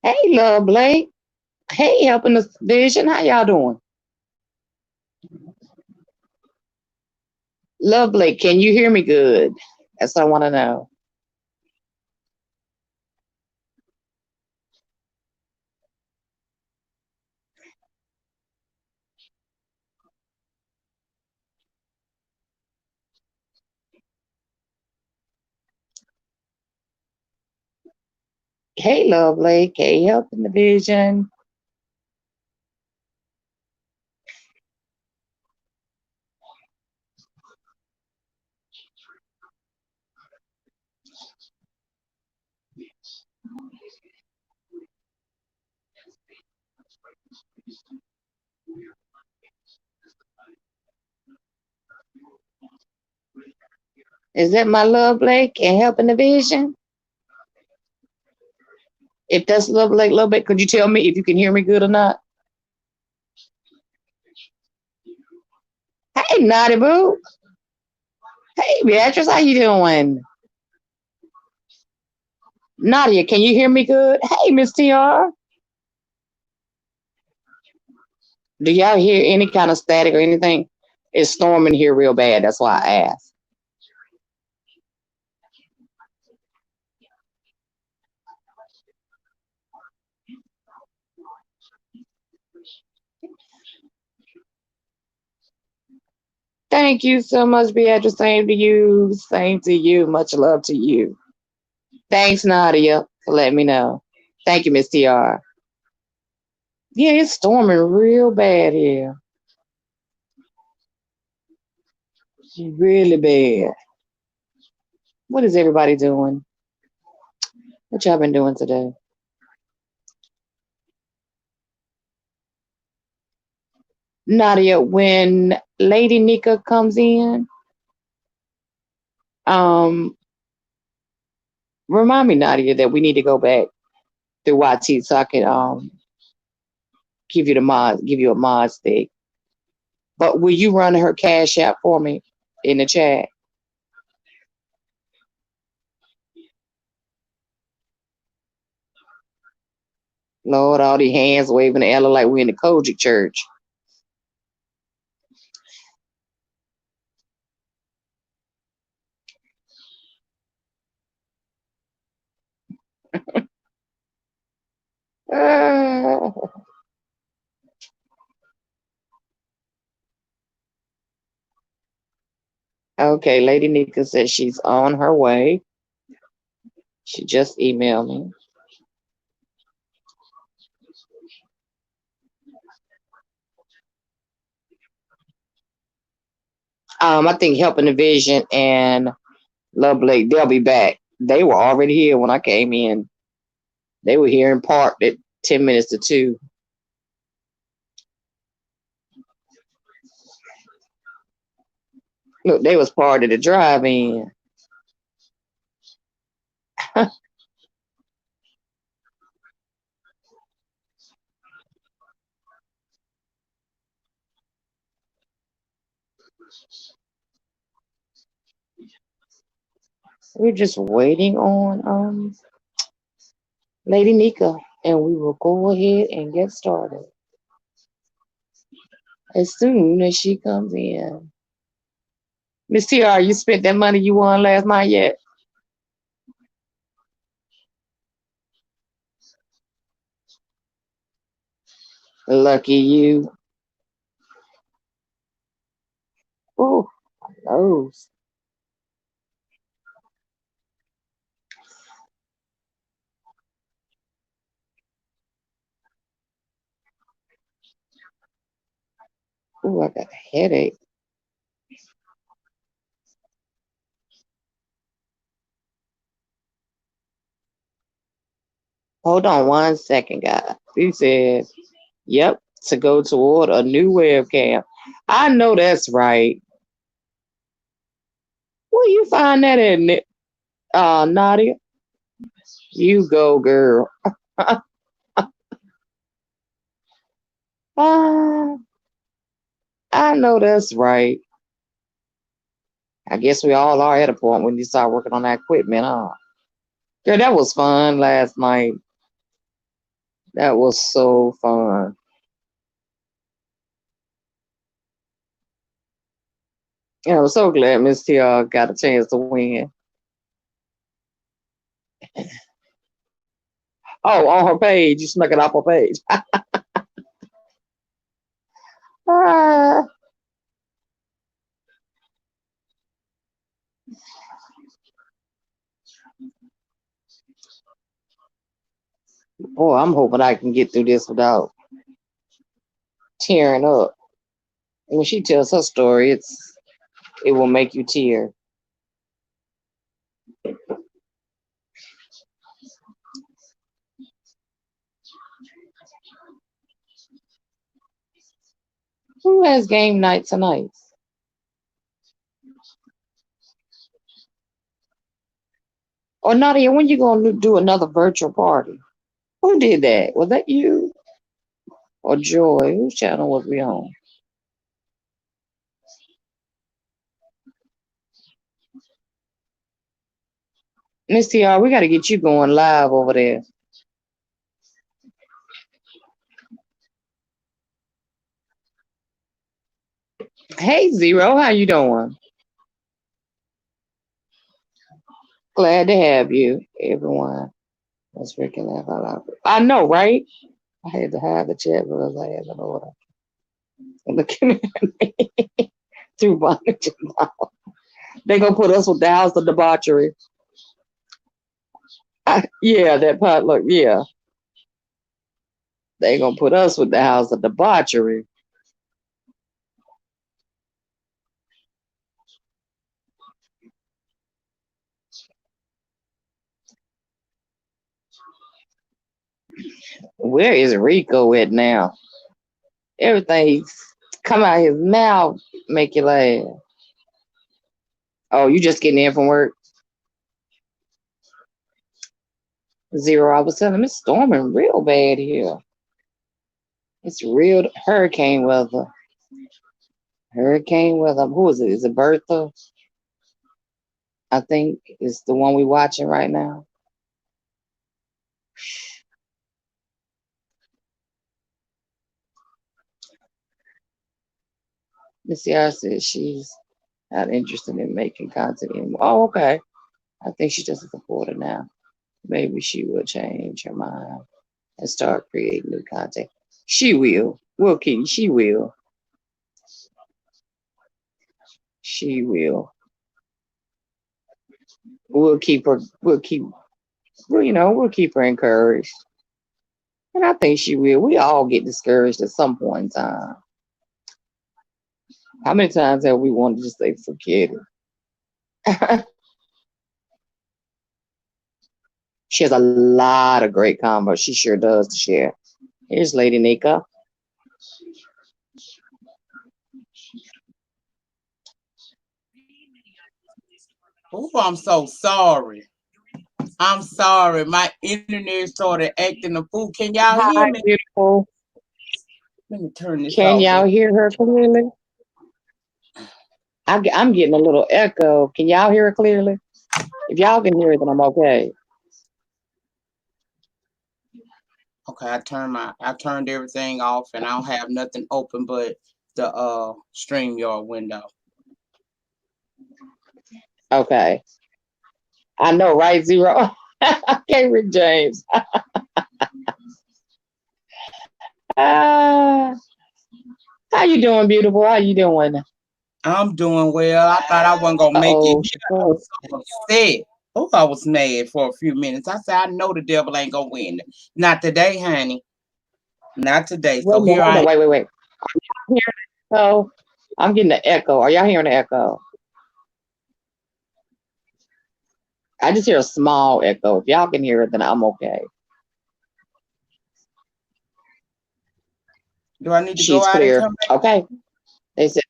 Hey, Love Blake. Hey, helping the vision. How y'all doing? Love Blake, can you hear me good? That's what I want to know. Hey, Love Blake. Hey, helping the vision. Is that my Love Blake and helping the vision? If that's Love Blake, could you tell me if you can hear me good or not? Hey, Naughty Boo. Hey, Beatrice, how you doing? Nadia, can you hear me good? Hey, Miss TR. Do y'all hear any kind of static or anything? It's storming here real bad. That's why I asked. Thank you so much, Beatrice. Same to you. Same to you. Much love to you. Thanks, Nadia, for letting me know. Thank you, Miss TR. Yeah, it's storming real bad here. Really bad. What is everybody doing? What y'all been doing today? Nadia, when Lady Nika comes in, um, remind me, Nadia, that we need to go back through YT so I can give you a mod stick. But will you run her cash app for me in the chat? Lord, all these hands waving the Ella like we in the Kojic church. Uh, okay, Lady Nika says she's on her way. She just emailed me. I think Helping the Vision and Love Blake, they'll be back. They were already here when I came in. They were here and parked at 10 minutes to 2. Look, they was part of the drive-in. We're just waiting on Lady Nika, and we will go ahead and get started as soon as she comes in. Miss TR, you spent that money you won last night yet? Lucky you. Oh, nose. Oh, I got a headache. Hold on 1 second, guys. He said, yep, to go toward a new webcam. I know that's right. Where you find that in, Nadia? You go, girl. Ah, I know that's right. I guess we all are at a point when you start working on that equipment, huh? Girl, that was fun last night. That was so fun. And I was so glad Miss TR got a chance to win. Oh, on her page. You snuck it off her page. Ah, boy, I'm hoping I can get through this without tearing up. When she tells her story, it will make you tear. Who has game night tonight? Or Nadia, when you gonna do another virtual party? Who did that? Was that you or Joy? Whose channel was we on? Miss TR, we got to get you going live over there. Hey Zero, how you doing? Glad to have you, everyone. Let's freaking laugh out loud. I know, right? I had to hide the chat because I had to know what I'm looking at through bondage. They gonna put us with the house of debauchery. Yeah, that part. Look, yeah, they gonna put us with the house of debauchery. Where is Rico at now? Everything's come out his mouth, make you laugh. Oh, you just getting in from work? Zero. I was telling him it's storming real bad here. It's real hurricane weather. Hurricane weather. Who is it? Is it Bertha? I think it's the one we watching right now. Miss Ciara says she's not interested in making content anymore. Oh, okay. I think she's just a supporter now. Maybe she will change her mind and start creating new content. She will. We'll keep. She will. She will. We'll keep her. We'll keep. Well, we'll keep her encouraged. And I think she will. We all get discouraged at some point in time. How many times have we wanted to say, forget it? She has a lot of great combos. She sure does to share. Here's Lady Nika. Oh, I'm so sorry. I'm sorry. My internet started acting a fool. Can y'all hear Hi, me? beautiful. Let me turn this Can off. y'all hear her clearly? I'm getting a little echo. Can y'all hear her clearly? If y'all can hear it, then I'm okay. Okay, I turned everything off and I don't have nothing open but the StreamYard window. Okay. I know, right, Zero? Okay, Rick James. Ah, how you doing, beautiful? How you doing? I'm doing well. I thought I wasn't gonna make it Uh-oh. here. I was so upset. Oh, I was mad for a few minutes. I said, I know the devil ain't gonna win. Not today, honey. Not today. Wait a So minute, here hold I on, am. wait. Hearing the echo? I'm getting the echo. Are y'all hearing the echo? I just hear a small echo. If y'all can hear it, then I'm okay. Do I need to go She's out and clear. come back? Okay. They said,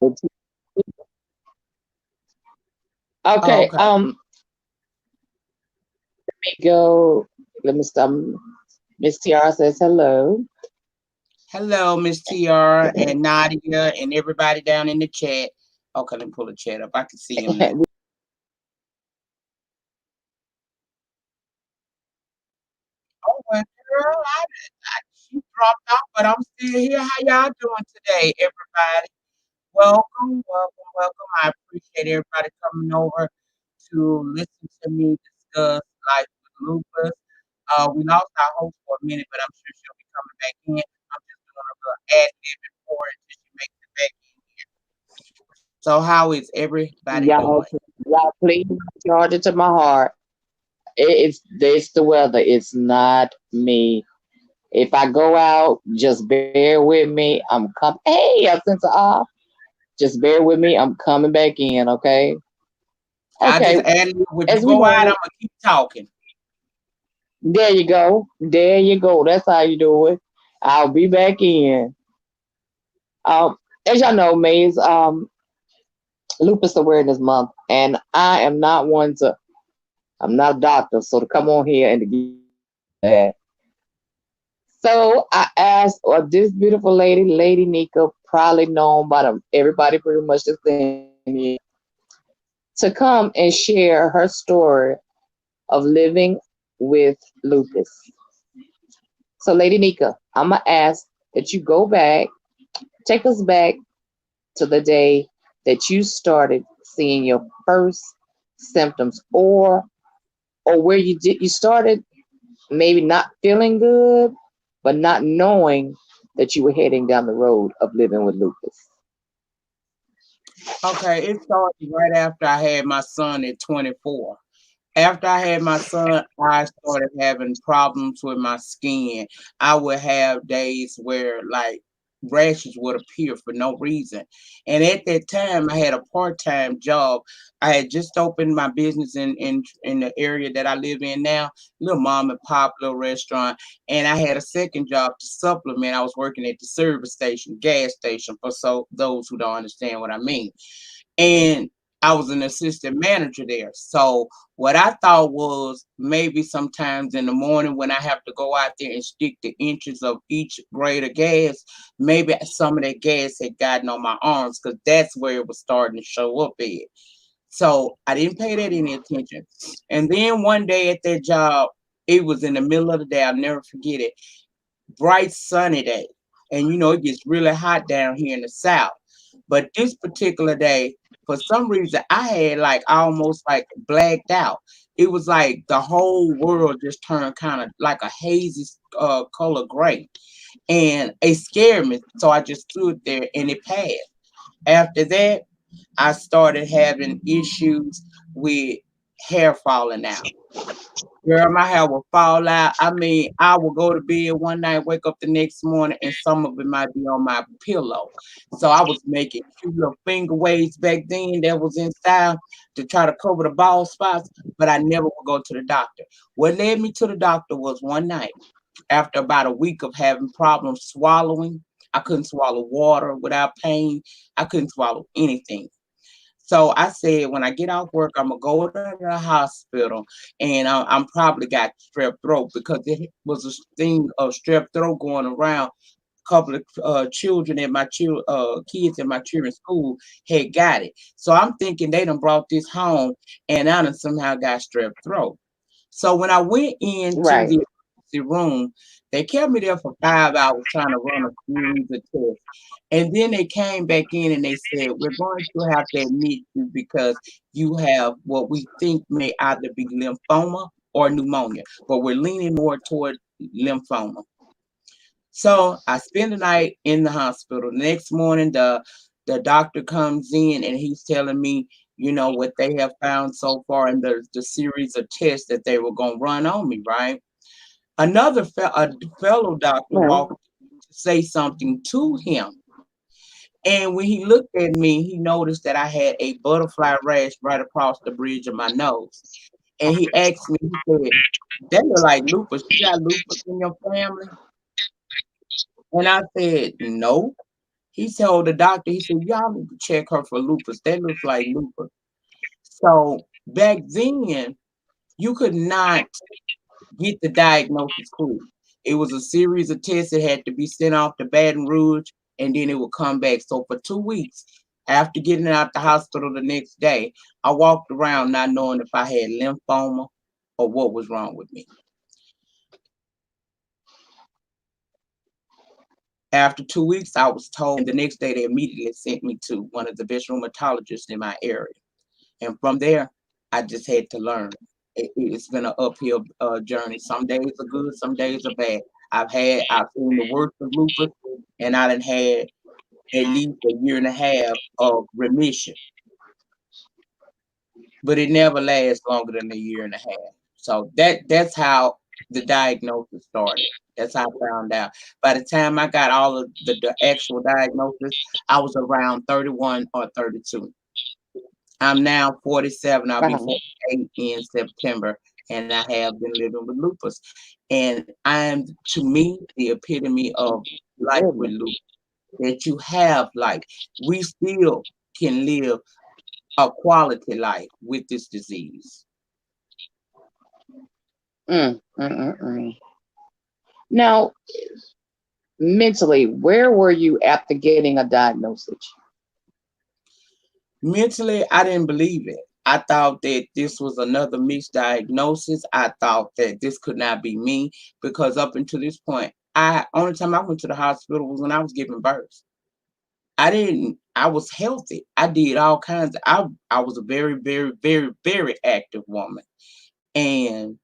Oh, okay. okay. Let me go. Let me stop. Miss Tiara says hello. Hello, Miss TR and Nadia and everybody down in the chat. Okay, let me pull the chat up. I can see him now. Oh, well, girl, dropped off, but I'm still here. How y'all doing today, everybody? Welcome, welcome, welcome. I appreciate everybody coming over to listen to me discuss life with Lupus. We lost our host for a minute, but I'm sure she'll be coming back in. I'm just doing a little ad libbing for her until she makes it back in here. So, how is everybody Y'all, doing? y'all, please charge it to my heart. It's the weather. It's not me. If I go out, just bear with me. I'm coming. Hey, a sense of off. Just bear with me. I'm coming back in. Okay. I just Okay. added when you As we go out, I'm know, gonna keep talking. there you go. There you go. That's how you do it. I'll be back in. As y'all know, May is Lupus Awareness Month, and I am not one to. I'm not a doctor, so to come on here and to give that. So I asked this beautiful lady, Lady Nika, probably known by everybody pretty much that's in here, to come and share her story of living with lupus. So, Lady Nika, I'm gonna ask that you go back, take us back to the day that you started seeing your first symptoms, or where you started maybe not feeling good, but not knowing that you were heading down the road of living with lupus. Okay, it started right after I had my son at 24. After I had my son, I started having problems with my skin. I would have days where like rashes would appear for no reason. And at that time, I had a part-time job. I had just opened my business in the area that I live in now, little mom and pop little restaurant. And I had a second job to supplement. I was working at the service station, gas station, for so those who don't understand what I mean. And I was an assistant manager there. So what I thought was maybe sometimes in the morning when I have to go out there and stick the inches of each grade of gas, maybe some of that gas had gotten on my arms because that's where it was starting to show up at. So I didn't pay that any attention. And then one day at that job, it was in the middle of the day. I'll never forget it. Bright sunny day. And it gets really hot down here in the south. But this particular day, for some reason, I had like almost like blacked out. It was like the whole world just turned kind of like a hazy color gray. And it scared me. So I just stood there and it passed. After that, I started having issues with hair falling out. Girl, my hair will fall out. I mean, I will go to bed one night, wake up the next morning, and some of it might be on my pillow. So I was making cute little finger waves back then that was in style to try to cover the bald spots, but I never would go to the doctor. What led me to the doctor was one night, after about a week of having problems swallowing. I couldn't swallow water without pain. I couldn't swallow anything. So I said, when I get off work, I'm gonna go to the hospital, and I'm probably got strep throat because it was a thing of strep throat going around. A couple of children at kids in my children's school had got it. So I'm thinking they done brought this home, and I done somehow got strep throat. So when I went into Right. the emergency room, they kept me there for 5 hours trying to run a series of tests. And then they came back in and they said, we're going to have to admit you because you have what we think may either be lymphoma or pneumonia, but we're leaning more toward lymphoma. So I spend the night in the hospital. The next morning, the doctor comes in and he's telling me, what they have found so far in the series of tests that they were going to run on me, right? A fellow doctor Right. walked to say something to him. And when he looked at me, he noticed that I had a butterfly rash right across the bridge of my nose. And he asked me, he said, that look like lupus. You got lupus in your family? And I said, no. He told the doctor, he said, y'all need to check her for lupus. That looks like lupus. So back then, you could not get the diagnosis quick. It was a series of tests that had to be sent off to Baton Rouge and then it would come back. So for 2 weeks, after getting out the hospital the next day, I walked around not knowing if I had lymphoma or what was wrong with me. After 2 weeks, I was told, and the next day they immediately sent me to one of the best rheumatologists in my area. And from there, I just had to learn. It's been an uphill journey. Some days are good, some days are bad. I've seen the worst of lupus, and I done had at least a year and a half of remission, but it never lasts longer than a year and a half. So that's how the diagnosis started. That's how I found out. By the time I got all of the actual diagnosis, I was around 31 or 32. I'm now 47. I'll be Uh-huh. 48 in September, and I have been living with lupus. And I'm, to me, the epitome of life with Goodness. lupus. That you have life. We still can live a quality life with this disease. Mm, mm, mm, mm. Now, mentally, where were you after getting a diagnosis? Mentally, I didn't believe it. I thought that this was another misdiagnosis. I thought that this could not be me because up until this point, I only time I went to the hospital was when I was giving birth. I was healthy. I did all kinds of I was a very, very, very, very active woman. And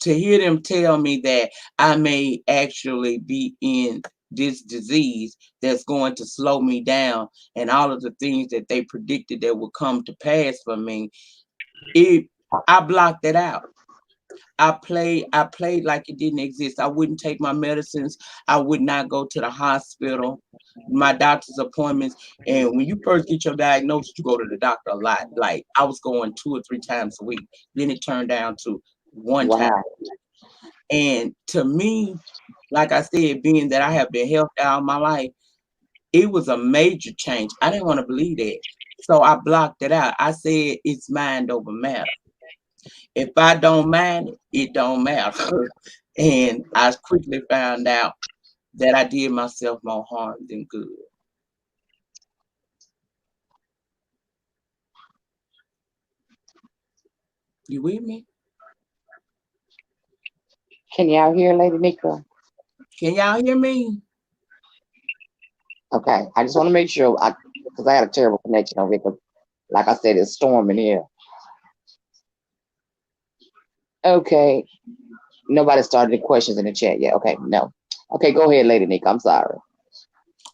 to hear them tell me that I may actually be in this disease that's going to slow me down and all of the things that they predicted that would come to pass for me, it I blocked it out. I played like it didn't exist. I wouldn't take my medicines. I would not go to the hospital, my doctor's appointments. And when you first get your diagnosis, you go to the doctor a lot. Like I was going 2 or 3 times a week. Then it turned down to one time. Wow. And to me, like I said, being that I have been healthy all my life, it was a major change. I didn't want to believe that. So I blocked it out. I said it's mind over matter. If I don't mind it, it don't matter. And I quickly found out that I did myself more harm than good. You with me? Can y'all hear Lady Nika? Can y'all hear me? Okay. I just want to make sure because I had a terrible connection over here. 'Cause like I said, it's storming here. Okay. Nobody started the questions in the chat yet. Okay. No. Okay. Go ahead, Lady Nika. I'm sorry.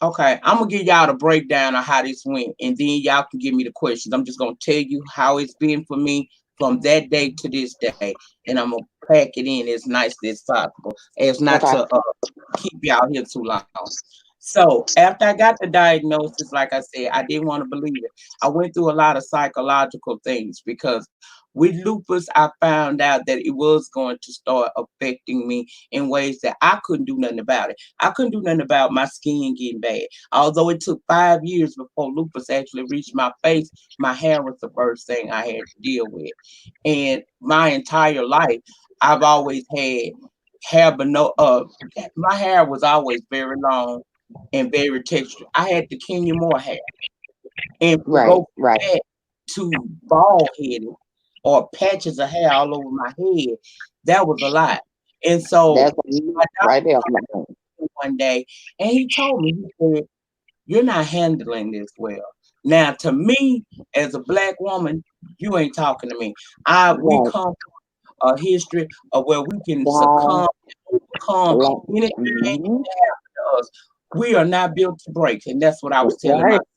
Okay, I'm gonna give y'all the breakdown of how this went, and then y'all can give me the questions. I'm just gonna tell you how it's been for me from that day to this day, and I'm gonna pack it in as nicely as possible, as not Okay. to keep y'all here too long. So after I got the diagnosis, like I said, I didn't want to believe it. I went through a lot of psychological things because with lupus, I found out that it was going to start affecting me in ways that I couldn't do nothing about it. I couldn't do nothing about my skin getting bad. Although it took 5 years before lupus actually reached my face, my hair was the first thing I had to deal with. And my entire life, I've always had hair, but no, my hair was always very long and very textured. I had the Kenya Moore hair, and to Right. go Right. from that to bald headed or patches of hair all over my head, that was a lot. And so That's my right doctor there. came one day and he told me, he said, "You're not handling this well." Now, to me, as a black woman, you ain't talking to me. We Right. come from a history of where we can Wow. succumb, overcome anything Mm-hmm. to us. We are not built to break, and that's what I was That's telling right. myself.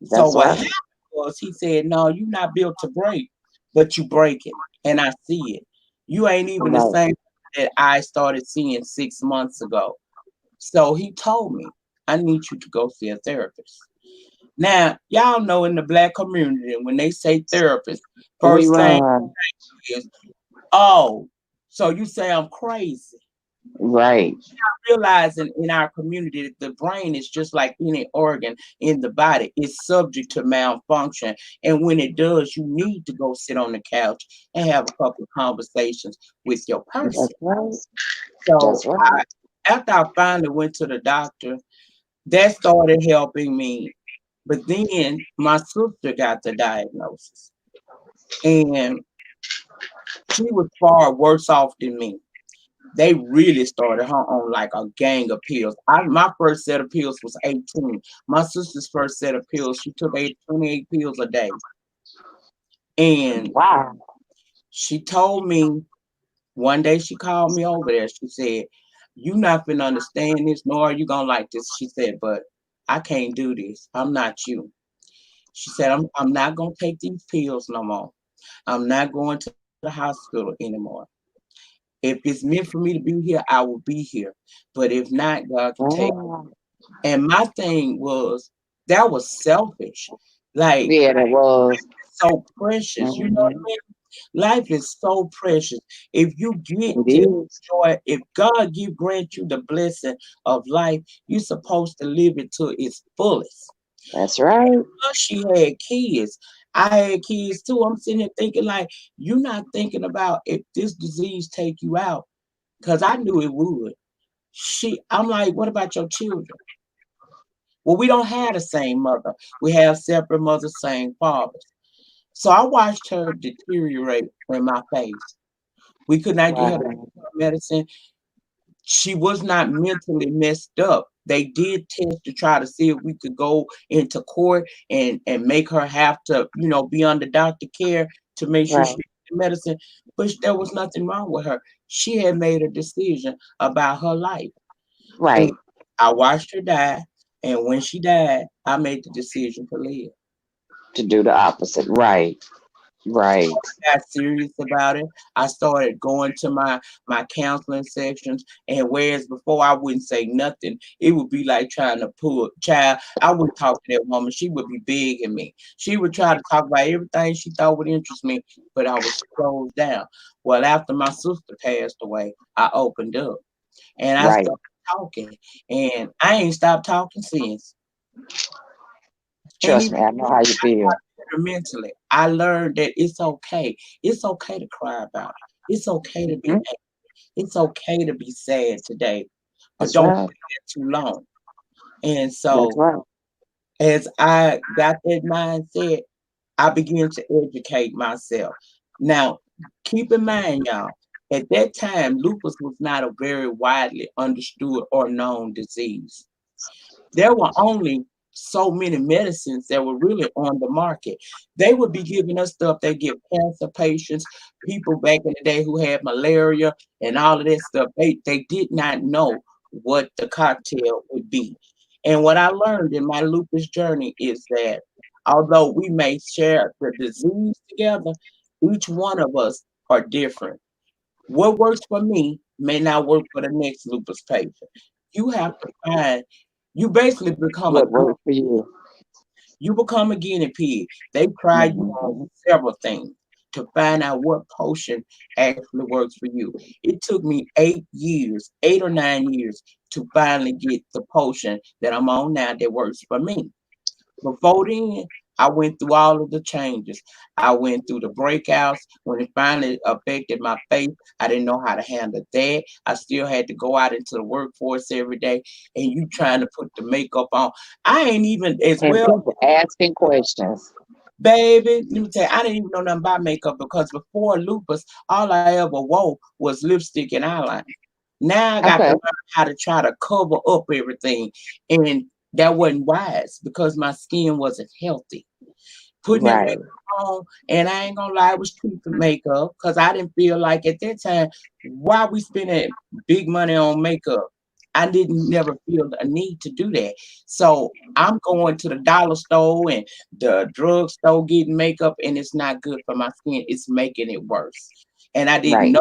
So That's what right. happened was he said, "No, you're not built to break, but you break it." And I see it. You ain't even the Right. same that I started seeing 6 months ago. So he told me, "I need you to go see a therapist." Now, y'all know in the black community, when they say therapist, We first thing run. is, "Oh, so you say I'm crazy." Right. Realizing in our community that the brain is just like any organ in the body, it's subject to malfunction. And when it does, you need to go sit on the couch and have a couple of conversations with your That's person. right. So That's right. after I finally went to the doctor, that started helping me. But then my sister got the diagnosis, and she was far worse off than me. They really started her on like a gang of pills. My first set of pills was 18. My sister's first set of pills, she took 28 pills a day. And Wow. she told me one day, she called me over there. She said, "You not gonna understand this, nor are you gonna like this." She said, "But I can't do this. I'm not you." She said, I'm not gonna take these pills no more. I'm not going to the hospital anymore. If it's meant for me to be here, I will be here. But if not, God can take. Wow. And my thing was that was selfish. Like Yeah, that was. so precious. You know what Hmm. I mean? Life is so precious. If you get It to is. enjoy, if God give grant you the blessing of life, you're supposed to live it to its fullest. That's right. Plus, she had kids. I had kids too. I'm sitting there thinking like, you're not thinking about if this disease take you out, because I knew it would. I'm like, what about your children? Well, we don't have the same mother. We have separate mothers, same fathers. So I watched her deteriorate in my face. We could not get her Wow. medicine. She was not mentally messed up. They did test to try to see if we could go into court and make her have to, be under doctor care to make sure she Right. took the medicine. But there was nothing wrong with her. She had made a decision about her life. And Right. I watched her die. And when she died, I made the decision to live. To do the opposite. Right. Right. Got serious about it. I started going to my counseling sessions, and whereas before I wouldn't say nothing, it would be like trying to pull child. I wouldn't talk to that woman. She would be begging me. She would try to talk about everything she thought would interest me, but I was closed down. Well, after my sister passed away, I opened up and I Right. started talking, and I ain't stopped talking since. And Trust me, I know how you feel. mentally, I learned that it's okay. It's okay to cry about it. It's okay to be Hmm. angry. It's okay to be sad today, but That's don't right. stay there too long. And That's so, right. as I got that mindset, I began to educate myself. Now, keep in mind, y'all, at that time, lupus was not a very widely understood or known disease. There were only so many medicines that were really on the market. They would be giving us stuff they give cancer patients, people back in the day who had malaria and all of that stuff. They did not know what the cocktail would be. And what I learned in my lupus journey is that although we may share the disease together, each one of us are different. What works for me may not work for the next lupus patient. You have to find, you basically become a What worked for you? guinea pig. They try you on Hmm. several things to find out what potion actually works for you. It took me 8 years, 8 or 9 years to finally get the potion that I'm on now that works for me. Before then, I went through all of the changes. I went through the breakouts. When it finally affected my face, I didn't know how to handle that. I still had to go out into the workforce every day, and you trying to put the makeup on. I ain't even as And well, people asking questions. baby. Let me tell you, I didn't even know nothing about makeup because before lupus, all I ever wore was lipstick and eyeliner. Now I got to Okay. learn how to try to cover up everything, and that wasn't wise because my skin wasn't healthy. Putting that Right. makeup on, and I ain't gonna lie, it was cheap makeup because I didn't feel like at that time why we spending big money on makeup. I didn't never feel a need to do that. So I'm going to the dollar store and the drug store getting makeup, and it's not good for my skin. It's making it worse. And I didn't Right. know,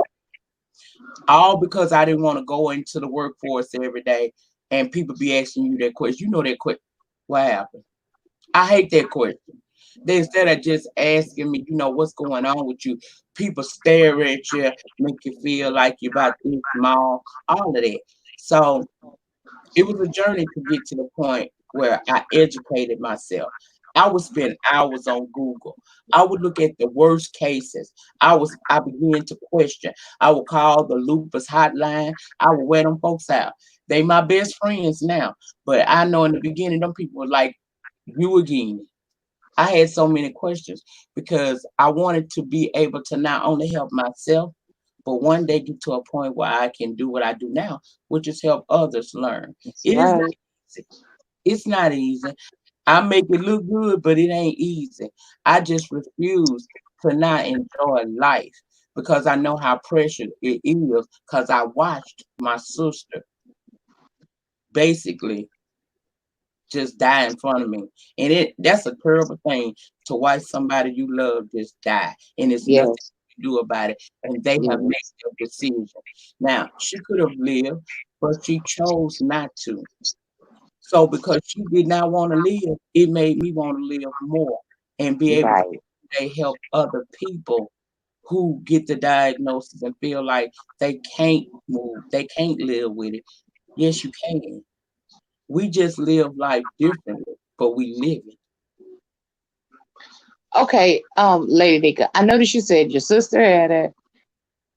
all because I didn't want to go into the workforce every day and people be asking you that question. You know that question. What happened? I hate that question. They, instead of just asking me, what's going on with you, people stare at you, make you feel like you're about this small, all of that. So it was a journey to get to the point where I educated myself. I would spend hours on Google. I would look at the worst cases. I began to question. I would call the lupus hotline. I would wear them folks out. They my best friends now. But I know in the beginning them people were like, you again. I had so many questions because I wanted to be able to not only help myself, but one day get to a point where I can do what I do now, which is help others learn. That's It is not right. easy. It's not easy. I make it look good, but it ain't easy. I just refuse to not enjoy life because I know how precious it is because I watched my sister basically just die in front of me. And that's a terrible thing to watch somebody you love just die. And it's nothing Yes. you can do about it. And they have made Yes. their decision. Now, she could have lived, but she chose not to. So because she did not want to live, it made me want to live more and be able to Right. help other people who get the diagnosis and feel like they can't move, they can't live with it. Yes, you can. We just live life differently, but we live it. Okay, Lady Nika, I noticed you said your sister had it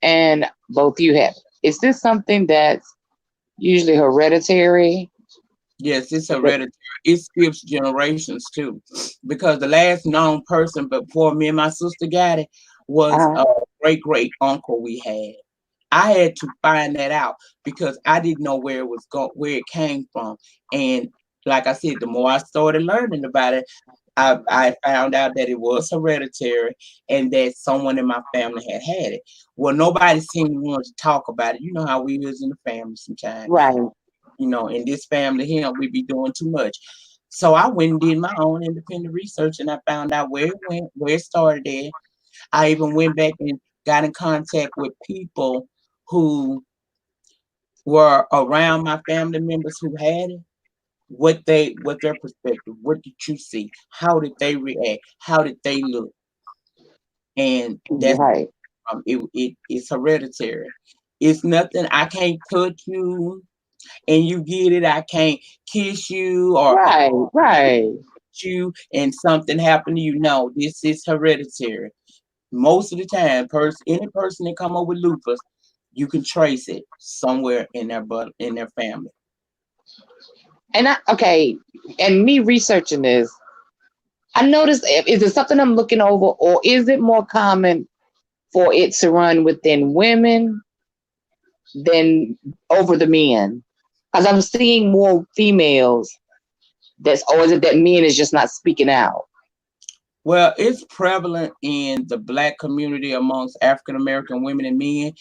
and both you have it. Is this something that's usually hereditary? Yes, it's Is it, hereditary. It skips generations too. Because the last known person before me and my sister got it was uh, a great great uncle we had. I had to find that out because I didn't know where it came from. And like I said, the more I started learning about it, I found out that it was hereditary and that someone in my family had it. Well, nobody seemed to want to talk about it. You know how we is in the family sometimes. right. In this family here, we be doing too much. So I went and did my own independent research and I found out where it went, where it started at. I even went back and got in contact with people who were around my family members who had it, what their perspective, what did you see? How did they react? How did they look? And that's Right. it's hereditary. It's nothing I can't touch you and you get it. I can't kiss you or Right. Right. you and something happened to you. No, this is hereditary. Most of the time, any person that come up with lupus, you can trace it somewhere in in their family. And okay, and me researching this, I noticed, is it something I'm looking over, or is it more common for it to run within women than over the men? Because I'm seeing more females. Or is it that men is just not speaking out? Well, it's prevalent in the black community amongst African American women and men,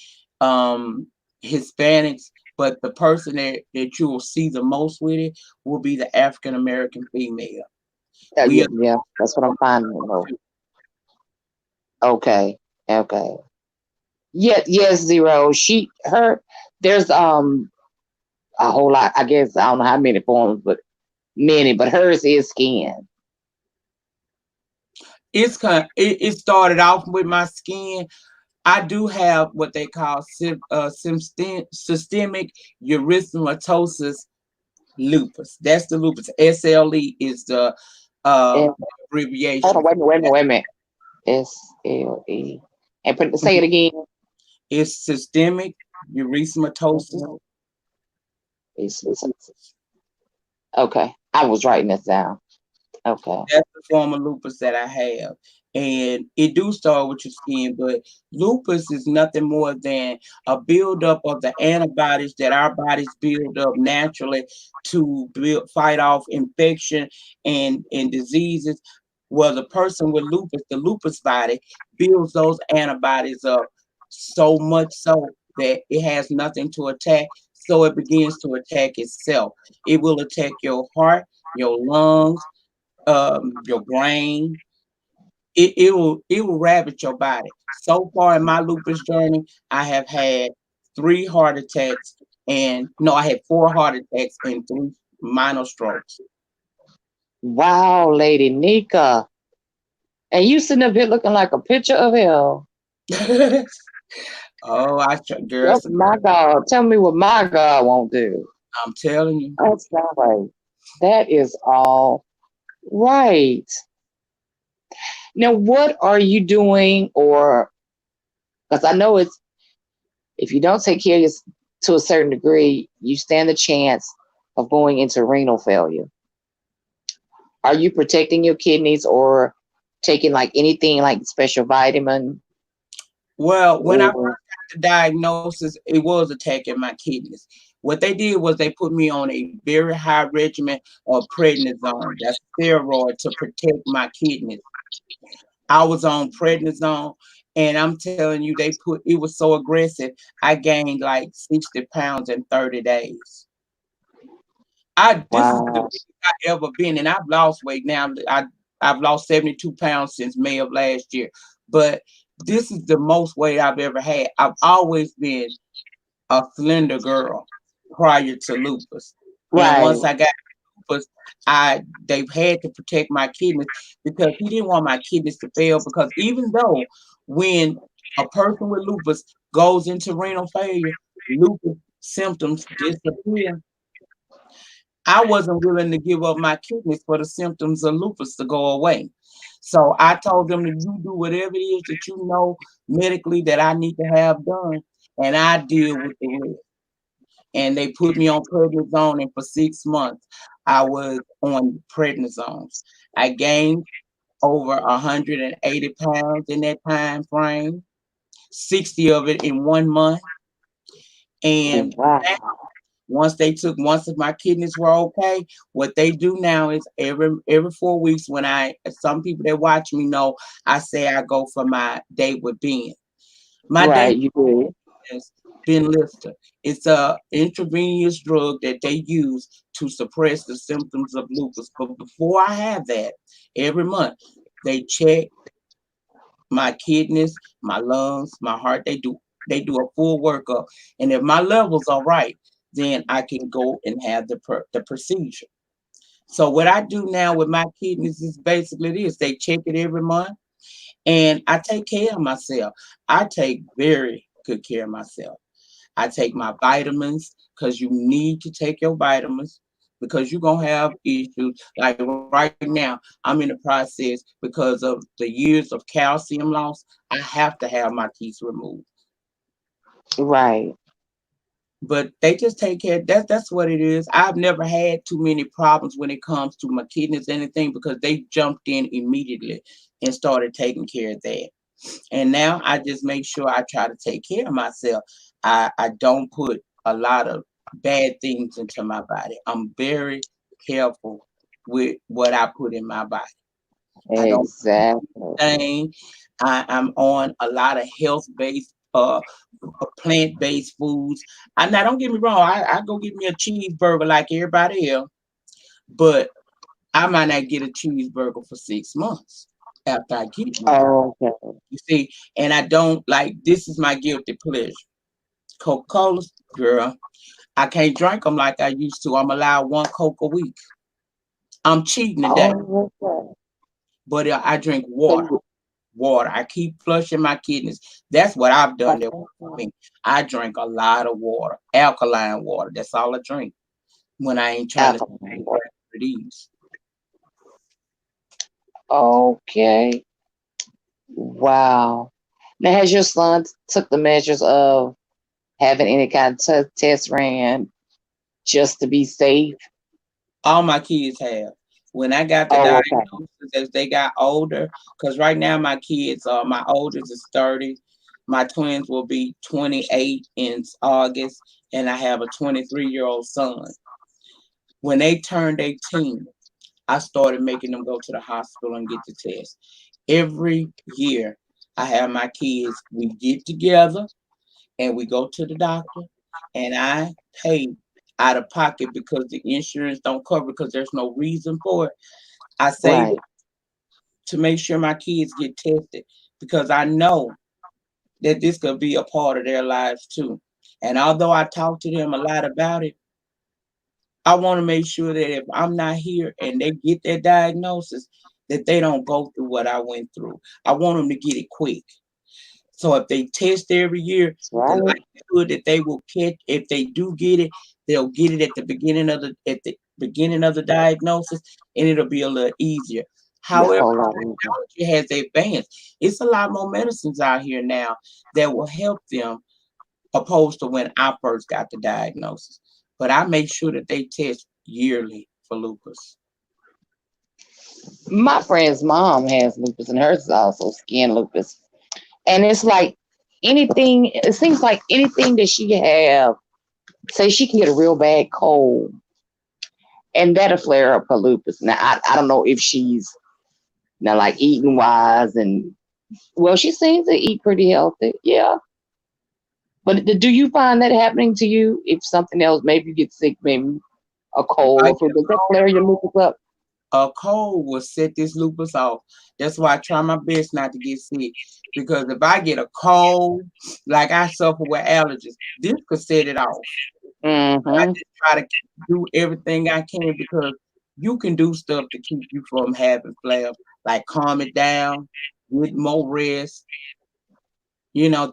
um, Hispanics, but the person that you will see the most with it will be the African American female. We Yeah, are yeah, that's what I'm finding. No. Okay, okay. Yeah, yes, zero. There's a whole lot. I guess I don't know how many forms, but many. But hers is skin. it started off with my skin. I do have what they call systemic erythematosus lupus. That's the lupus. SLE is the And hold abbreviation. on, wait a minute. SLE. And say it again. It's systemic erythematosus. Mhm. Okay, I was writing this down. Okay. That's the form of lupus that I have. And it do start with your skin, but lupus is nothing more than a buildup of the antibodies that our bodies build up naturally to fight off infection and diseases. Well, the person with lupus, the lupus body, builds those antibodies up so much so that it has nothing to attack. So it begins to attack itself. It will attack your heart, your lungs, your brain. It will ravage your body. So far in my lupus journey, I have had 3 heart attacks, and no, I had 4 heart attacks and 3 minor strokes. Wow, Lady Nika. And you sitting up here looking like a picture of hell. Oh, Yep, girls, my God. Tell me what my God won't do. I'm telling you. That's not right. That is all right. Now, what are you doing? Or, because I know it's, if you don't take care of yourself to a certain degree, you stand a chance of going into renal failure. Are you protecting your kidneys or taking like anything like special vitamin? Well, when I Or, the diagnosis, it was attacking my kidneys. What they did was they put me on a very high regimen of prednisone. That's steroid to protect my kidneys. I was on prednisone, and I'm telling you, it was so aggressive. I gained like 60 pounds in 30 days. I This is the Wow. biggest I ever been, and I've lost weight now. I've lost 72 pounds since May of last year. But this is the most weight I've ever had. I've always been a slender girl prior to lupus. And Right. once I got lupus, they've had to protect my kidneys because he didn't want my kidneys to fail. Because even though when a person with lupus goes into renal failure, lupus symptoms disappear. I wasn't willing to give up my kidneys for the symptoms of lupus to go away. So I told them that you do whatever it is that you know medically that I need to have done, and I deal with the rest. And they put me on prednisone, and for 6 months I was on prednisones. I gained over 180 pounds in that time frame, 60 of it in 1 month. And Wow. once my kidneys were okay, what they do now is every 4 weeks, when some people that watch me know, I say I go for my date with Ben. My Right. date You did. is Benlysta. It's a intravenous drug that they use to suppress the symptoms of lupus. But before I have that, every month they check my kidneys, my lungs, my heart. They do a full workup, and if my levels are right, then I can go and have the procedure. So what I do now with my kidneys is basically this: they check it every month, and I take care of myself. I take very good care of myself. I take my vitamins because you need to take your vitamins because you're gonna have issues. Like right now, I'm in the process because of the years of calcium loss. I have to have my teeth removed. Right. But they just take care. That's what it is. I've never had too many problems when it comes to my kidneys or anything because they jumped in immediately and started taking care of that. And now I just make sure I try to take care of myself. I don't put a lot of bad things into my body. I'm very careful with what I put in my body. I don't Exactly. thing. I'm on a lot of health-based plant-based foods. Now don't get me wrong, I go get me a cheeseburger like everybody else, but I might not get a cheeseburger for 6 months after I get one. Okay. You see, and I don't like this is my guilty pleasure. Coca-Cola, girl. I can't drink them like I used to. I'm allowed one Coke a week. I'm cheating today, Oh, okay. but I drink So water. Water. I keep flushing my kidneys. That's what I've done that worked for okay. me. I drink a lot of water, alkaline water. That's all I drink when I ain't trying to Alcohol. for these. Okay. Wow. Now, has your son took the measures of having any kind of test ran just to be safe? All my kids have. When I got the Oh, okay. diagnosis as they got older, because right now my kids are my oldest is 30, my twins will be 28 in August, and I have a 23-year-old son. When they turned 18, I started making them go to the hospital and get the test. Every year I have my kids, we get together and we go to the doctor, and I pay out of pocket because the insurance don't cover because there's no reason for it. I save Right. it to make sure my kids get tested because I know that this could be a part of their lives too. And although I talk to them a lot about it, I want to make sure that if I'm not here and they get their diagnosis, that they don't go through what I went through. I want them to get it quick. So if they test every year, That's the right. likelihood that they will catch, if they do get it, they'll get it at the beginning of the diagnosis, and it'll be a little easier. Yeah, a However, whole lot easier. technology has advanced. It's a lot more medicines out here now that will help them, opposed to when I first got the diagnosis. But I make sure that they test yearly for lupus. My friend's mom has lupus, and hers is also skin lupus. And it's like anything. It seems like anything that she have, say she can get a real bad cold, and that'll flare up her lupus. Now I don't know if she's now like eating wise and well, she seems to eat pretty healthy. Yeah. But do you find that happening to you? If something else, maybe you get sick, maybe a If cold I or get flu, does that flare your lupus up? a cold will set this lupus off. That's why I try my best not to get sick. Because if I get a cold, like I suffer with allergies, this could set it off. I Mm-hmm. just try to do everything I can because you can do stuff to keep you from having flares, like calm it down, get more rest,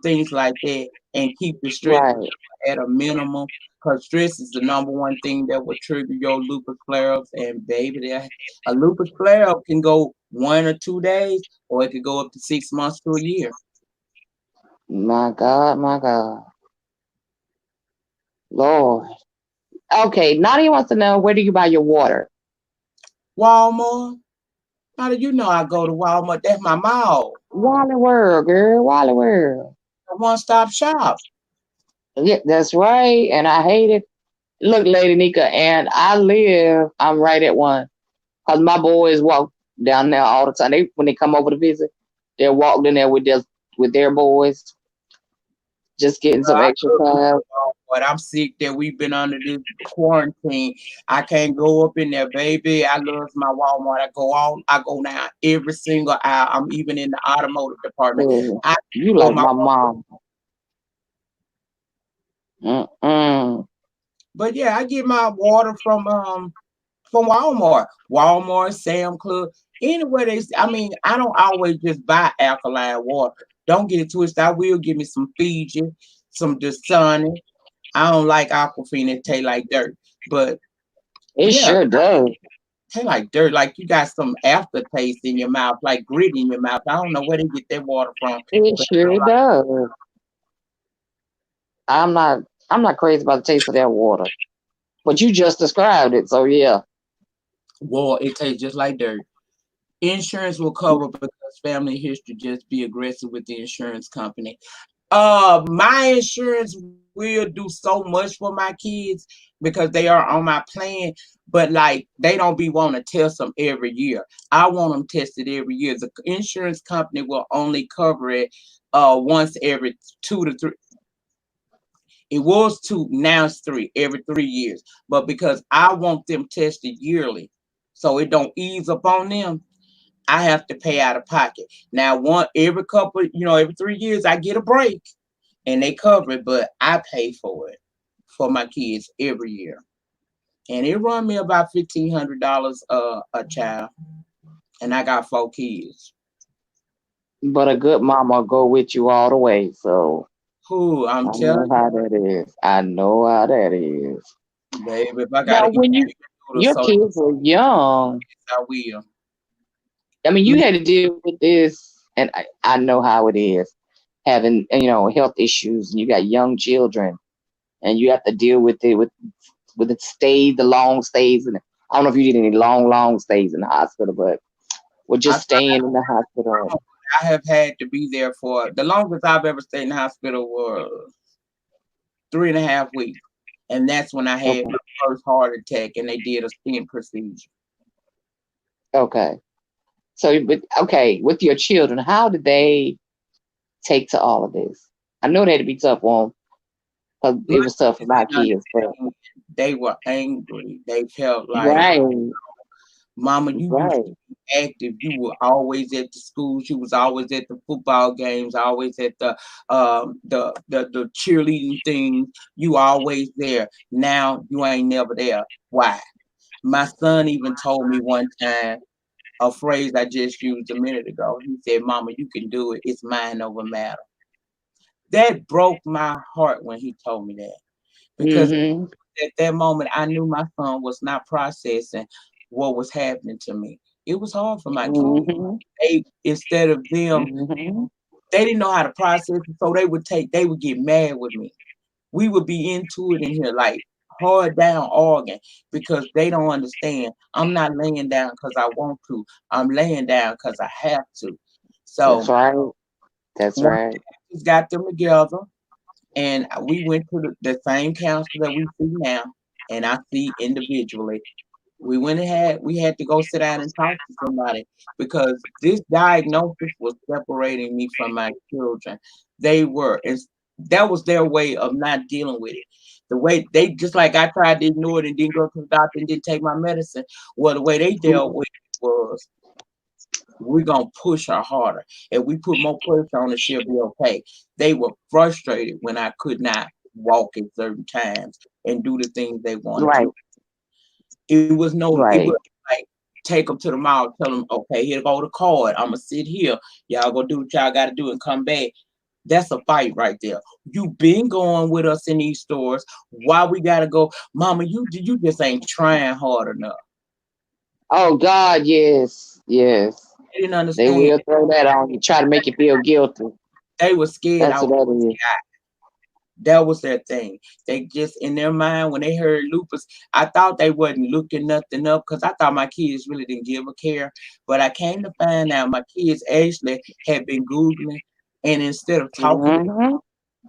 things like that, and keep the stress Right. at a minimum. Because stress is the number one thing that will trigger your lupus flare-ups. And baby, a lupus flare-up can go 1 or 2 days, or it could go up to 6 months to a year. My God, my God. Lord. Okay, Nadia wants to know, where do you buy your water? Walmart. How do you know I go to Walmart? That's my mall. Wally World, girl. Wally World. A one-stop shop. Yeah, that's right. And I hate it. Look, Lady Nika, and I'm right at one. Because my boys walk down there all the time. When they come over to visit, they'll walk in there with their boys, just getting some I could exercise. go, but I'm sick that we've been under this quarantine. I can't go up in there, baby. I love my Walmart. I go now every single aisle. I'm even in the automotive department. Yeah. I You go like my my mom. Mm-mm. but yeah, I get my water from Walmart. Walmart, Sam Club, anywhere I mean, I don't always just buy alkaline water. Don't get it twisted. I will give me some Fiji, some Dasani. I don't like Aquafina. It taste like dirt. But It yeah, sure does. taste like dirt. Like you got some aftertaste in your mouth, like grit in your mouth. I don't know where they get that water from. It But sure does. I'm not I'm not crazy about the taste of that water. But you just described it, so yeah. well, it tastes just like dirt. Insurance will cover because family history. Just be aggressive with the insurance company. My insurance will do so much for my kids because they are on my plan, but like they don't be wanting to test them every year. I want them tested every year. The insurance company will only cover it once every 2 to 3. It was two, now it's three, every 3 years. But because I want them tested yearly, so it don't ease up on them, I have to pay out of pocket. Now, every 3 years, I get a break and they cover it, but I pay for it for my kids every year, and it run me about $1,500 a child, and I got 4 kids. But a good mama go with you all the way. So Who I'm I know telling how that is. I know how that is. you, baby, if I gotta Now, eat when chicken noodles, your so kids were young, I will. I mean, you Me, had to deal with this, and I know how it is having health issues, and you got young children, and you have to deal with it with the long stays, and I don't know if you did any long stays in the hospital, but we're I just staying in the hospital. I have had to be there for the longest I've ever stayed in the hospital was 3.5 weeks, and that's when I had Okay, my first heart attack, and they did a stent procedure. okay. So, with your children, how did they take to all of this? I know they had to be tough on because My it was tough for kids my didn't kids, but understand. They were angry. They felt like, right, Mama, you used to right. be active. You were always at the schools. You was always at the football games. Always at the cheerleading things. You always there. Now you ain't never there. Why? My son even told me one time a phrase I just used a minute ago. He said, "Mama, you can do it. It's mind over matter." That broke my heart when he told me that because Mm-hmm. at that moment, I knew my son was not processing what was happening to me. It was hard for my kids. Mm-hmm. Instead of them, Mm-hmm. they didn't know how to process it, so they would get mad with me. We would be into it in here like hard down arguing because they don't understand. I'm not laying down because I want to. I'm laying down because I have to. That's So right. That's when right. Lupus got them together, and we went to the same counselor that we see now, and I see individually. We had to go sit down and talk to somebody because this diagnosis was separating me from my children. They were, that was their way of not dealing with it. The way they, just like I tried to ignore it and didn't go to the doctor and didn't take my medicine. Well, the way they dealt with it was, we're gonna push her harder. If we put more pressure on her, she'll be okay. They were frustrated when I could not walk at certain times and do the things they wanted Right. to. It was Right. like, take them to the mall, tell them, okay, here go the card. I'm gonna sit here. Y'all go do what y'all gotta do and come back. That's a fight right there. You been going with us in these stores. Why we gotta go, Mama? You just ain't trying hard enough. Oh God, yes, yes. They didn't They understand. will throw that on you, try to make you feel guilty. They were scared I That's what was that gonna is. die. That was their thing. They just, in their mind, when they heard lupus, I thought they wasn't looking nothing up because I thought my kids really didn't give a care. But I came to find out my kids actually had been Googling, and instead of talking, Mm-hmm.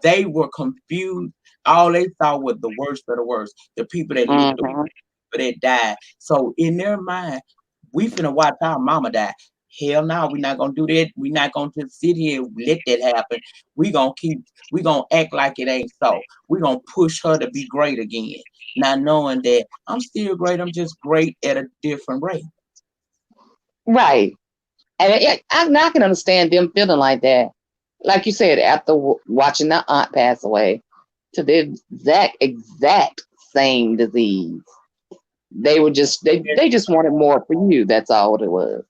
they were confused. All they saw was the worst of the worst. The people that looked, the Mm-hmm. people that died. So in their mind, we finna watch our mama die. Hell no, we're not gonna do that. We're not gonna just sit here and let that happen. We gonna act like it ain't so. We're gonna push her to be great again. Not knowing that I'm still great, I'm just great at a different rate. Right. And I can understand them feeling like that. Like you said, after watching their aunt pass away to the exact same disease, they were just they just wanted more for you. That's all it was.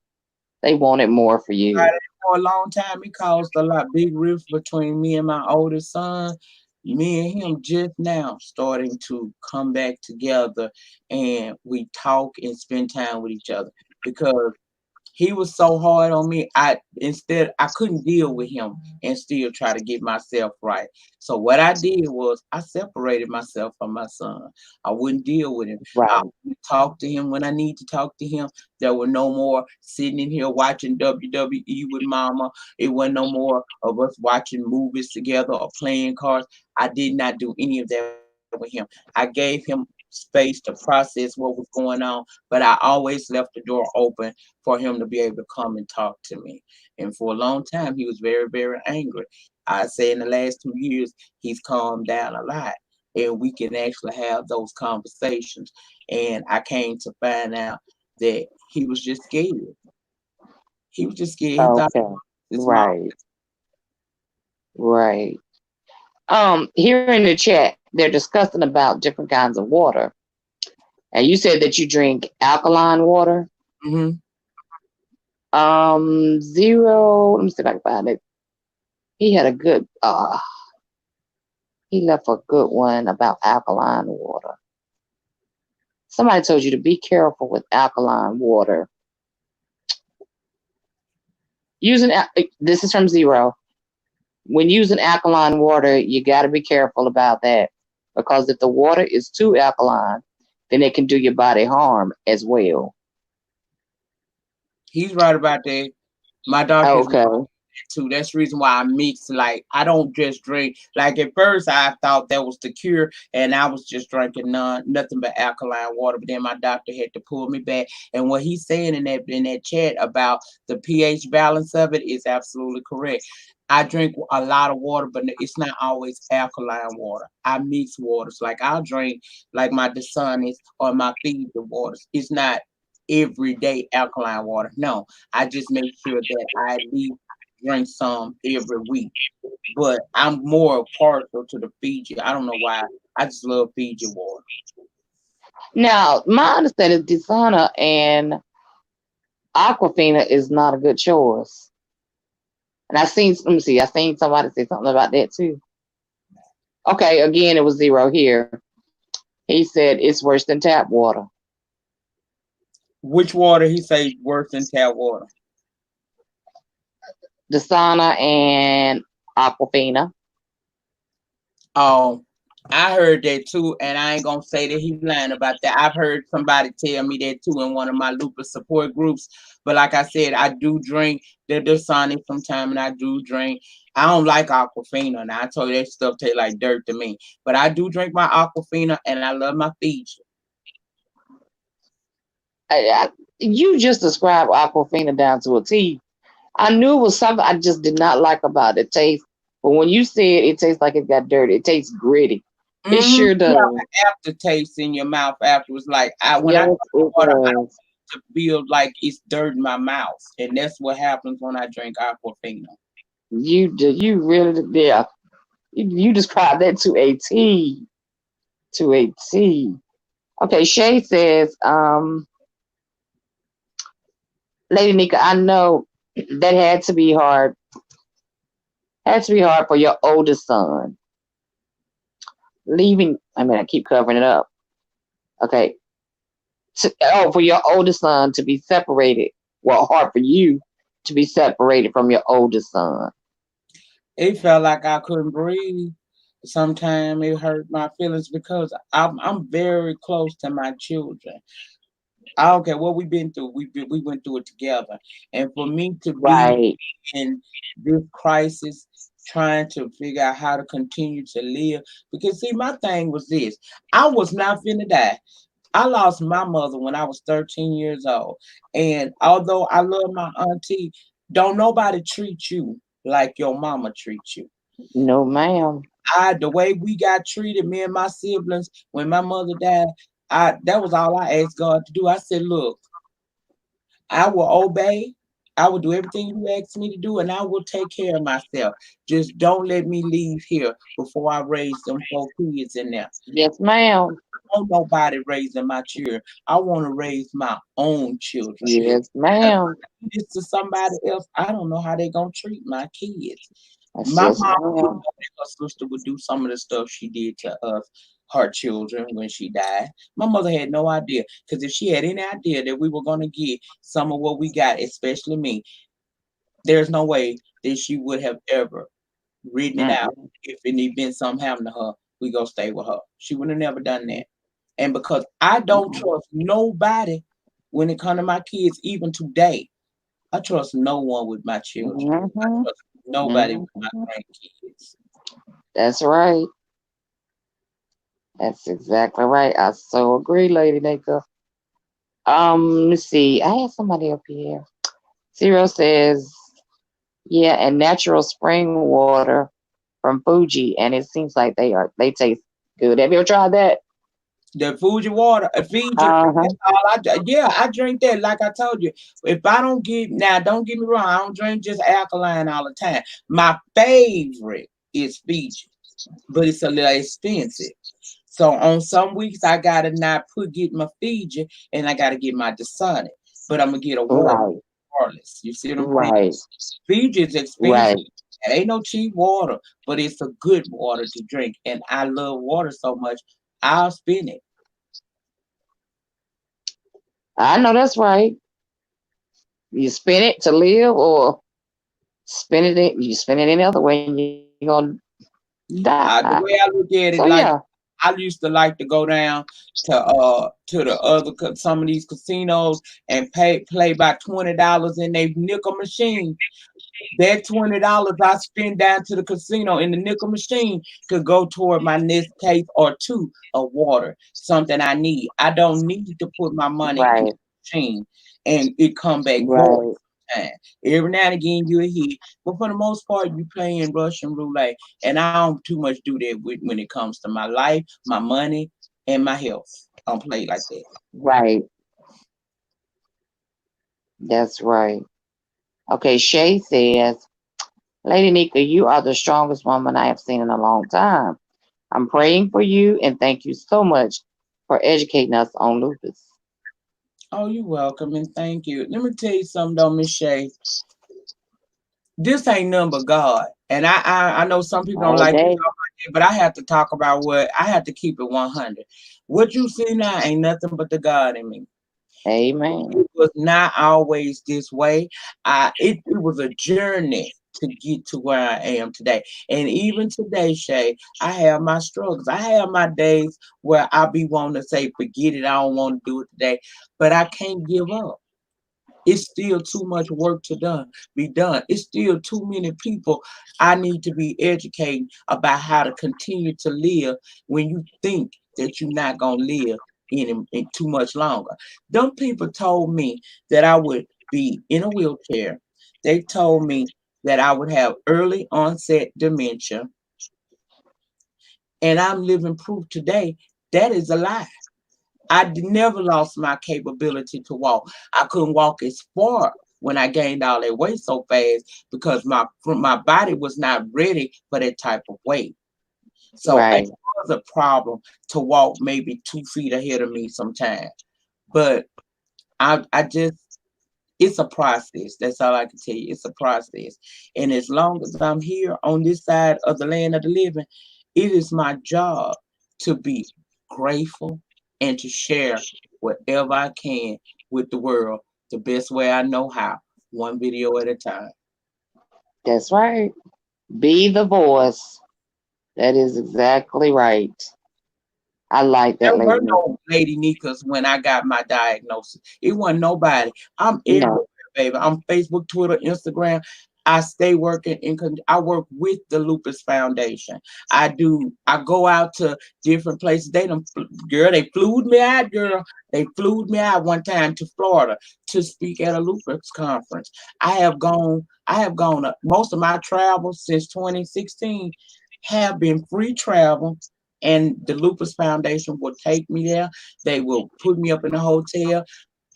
They wanted more for you. For a long time, it caused a lot big rift between me and my oldest son. Me and him just now starting to come back together, and we talk and spend time with each other because he was so hard on me. I couldn't deal with him and still try to get myself right. So what I did was I separated myself from my son. I wouldn't deal with him. I Right. would talk to him when I need to talk to him. There were no more sitting in here watching WWE with mama. It wasn't no more of us watching movies together or playing cards. I did not do any of that with him. I gave him space to process what was going on, but I always left the door open for him to be able to come and talk to me. And for a long time, he was very, very angry. I say in the last 2 years, he's calmed down a lot, and we can actually have those conversations. And I came to find out that he was just scared. He was just scared. He thought Okay. his mom. Right. Right. Here in the chat, they're discussing about different kinds of water. And you said that you drink alkaline water. Hmm. Zero. Let me see if I can find it. He had a good. He left a good one about alkaline water. Somebody told you to be careful with alkaline water. Using this is from Zero. When using alkaline water, you got to be careful about that because if the water is too alkaline, then it can do your body harm as well. He's right about that. My doctor's Okay. too. That's the reason why I mix. Like I don't just drink. Like at first, I thought that was the cure, and I was just drinking nothing but alkaline water. But then my doctor had to pull me back. And what he's saying in that chat about the pH balance of it is absolutely correct. I drink a lot of water, but it's not always alkaline water. I mix waters. Like I'll drink like my Dasani or my Fiji waters. It's not everyday alkaline water. No, I just make sure that I at least drink some every week. But I'm more partial to the Fiji. I don't know why. I just love Fiji water. Now, my understanding is Desana and Aquafina is not a good choice. And let me see, I seen somebody say something about that too. Okay, again, it was Zero here. He said it's worse than tap water. Which water he say worse than tap water? Desana and Aquafina. Oh, I heard that too, and I ain't gonna say that he lying about that. I've heard somebody tell me that too in one of my lupus support groups. But like I said, I do drink the Sonic sometime, and I do drink. I don't like Aquafina. Now I told you that stuff tastes like dirt to me, but I do drink my Aquafina, and I love my Fiji. I, you just described Aquafina down to a T. I knew it was something I just did not like about the taste. But when you said it tastes like it got dirty, it tastes gritty. It Mm-hmm. sure You have does. an aftertaste in your mouth afterwards. Like when I Yes, drink it water, I don't does. to feel like it's dirt in my mouth, and that's what happens when I drink Aquafina. You really, yeah. You described that to a T. To a T. Okay, Shay says, Lady Nika, I know that had to be hard for your oldest son. Leaving, I mean, I keep covering it up. Okay. For your oldest son to be separated. Well, hard for you to be separated from your oldest son. It felt like I couldn't breathe. Sometimes it hurt my feelings because I'm very close to my children. I don't care what we've been through. We went through it together, and for me to be Right. in this crisis, trying to figure out how to continue to live. Because see, my thing was this: I was not finna die. I lost my mother when I was 13 years old, and although I love my auntie, don't nobody treat you like your mama treats you. No, ma'am. The way we got treated, me and my siblings, when my mother died, I that was all I asked God to do. I said, look, I will obey. I will do everything you ask me to do, and I will take care of myself. Just don't let me leave here before I raise them 4 kids in there. Yes, ma'am. I don't want nobody raising my children. I want to raise my own children. Yes, If ma'am. I do this to somebody else, I don't know how they're gonna treat my kids. That's My yes, mom didn't ma'am. know that her sister would do some of the stuff she did to us, her children, when she died. My mother had no idea. Because if she had any idea that we were going to get some of what we got, especially me, there's no way that she would have ever written it out. Mm-mm. If an event something happened to her, we go stay with her. She would have never done that. And because I don't Mm-mm. trust nobody when it comes to my kids, even today, I trust no one with my children. I Mm-hmm. trust nobody with my Mm-hmm. grandkids. That's right. That's exactly right. I so agree, Lady Nika. Let's see. I had somebody up here. Zero says, yeah, and natural spring water from Fuji, and it seems like they taste good. Have you ever tried that? The Fuji water, Fiji, Uh-huh. that's all yeah, I drink that. Like I told you, if I don't get now, don't get me wrong, I don't drink just alkaline all the time. My favorite is Fiji, but it's a little expensive. So on some weeks I gotta not put get my Fiji and I gotta get my Dasani, but I'm gonna get a water Right. regardless. You see what I'm saying? Right. Fiji is expensive. Right. It ain't no cheap water, but it's a good water to drink, and I love water so much. I'll spend it. I know that's right. You spin it to live or you spin it any other way and you're gonna die. The way I So look at yeah. it, like I used to like to go down to the other some of these casinos and play by $20 in a nickel machine. That $20 I spend down to the casino in the nickel machine could go toward my next case or two of water, something I need. I don't need to put my money in Right. the machine and it come back void Right. time. Every now and again you a hit, but for the most part you playing Russian roulette, and I don't too much do that when it comes to my life, my money, and my health. I don't play like that. Right. That's right. Okay, Shay says, Lady Nika, you are the strongest woman I have seen in a long time. I'm praying for you and thank you so much for educating us on lupus Oh, you're welcome and thank you. Let me tell you something though, Miss Shay. This ain't nothing but God. And I know some people don't all like to day. talk about it, but I have to talk about what I have to keep it 100. What you see now ain't nothing but the God in me. Amen. It was not always this way. It was a journey. to get to where I am today. And even today, Shay, I have my struggles. I have my days where I be wanting to say, forget it, I don't want to do it today. But I can't give up. It's still too much work to be done. It's still too many people I need to be educating about how to continue to live when you think that you're not gonna live in too much longer. Them people told me that I would be in a wheelchair. They told me that I would have early onset dementia, and I'm living proof today that is a lie. Never lost my capability to walk. I couldn't walk as far when I gained all that weight so fast because my body was not ready for that type of weight. So it Right. was a problem to walk maybe 2 feet ahead of me sometimes. But I just it's a process. That's all I can tell you. It's a process. And as long as I'm here on this side of the land of the living, it is my job to be grateful and to share whatever I can with the world the best way I know how, one video at a time. That's right. Be the voice. That is exactly right. I like There that, Lady were Nick. no Lady Nikas when I got my diagnosis. It wasn't nobody. I'm everywhere, No. baby. I'm Facebook, Twitter, Instagram. I stay working I work with the Lupus Foundation. I go out to different places. Girl, they flew me out, girl. They flew me out one time to Florida to speak at a lupus conference. Most of my travels since 2016 have been free travel, and the Lupus Foundation will take me there. They will put me up in a hotel,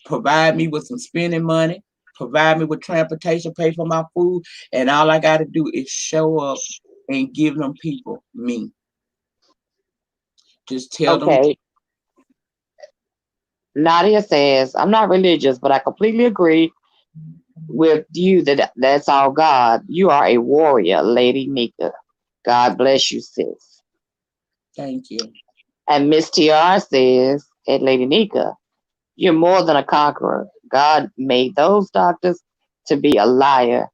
provide me with some spending money, provide me with transportation, pay for my food, and all I got to do is show up and give them people me. Just tell them. Okay. Nadia says, I'm not religious, but I completely agree with you that that's all God. You are a warrior, Lady Nika. God bless you, sis. Thank you. And Miss TR says, hey, Lady Nika, you're more than a conqueror. God made those doctors to be a liar,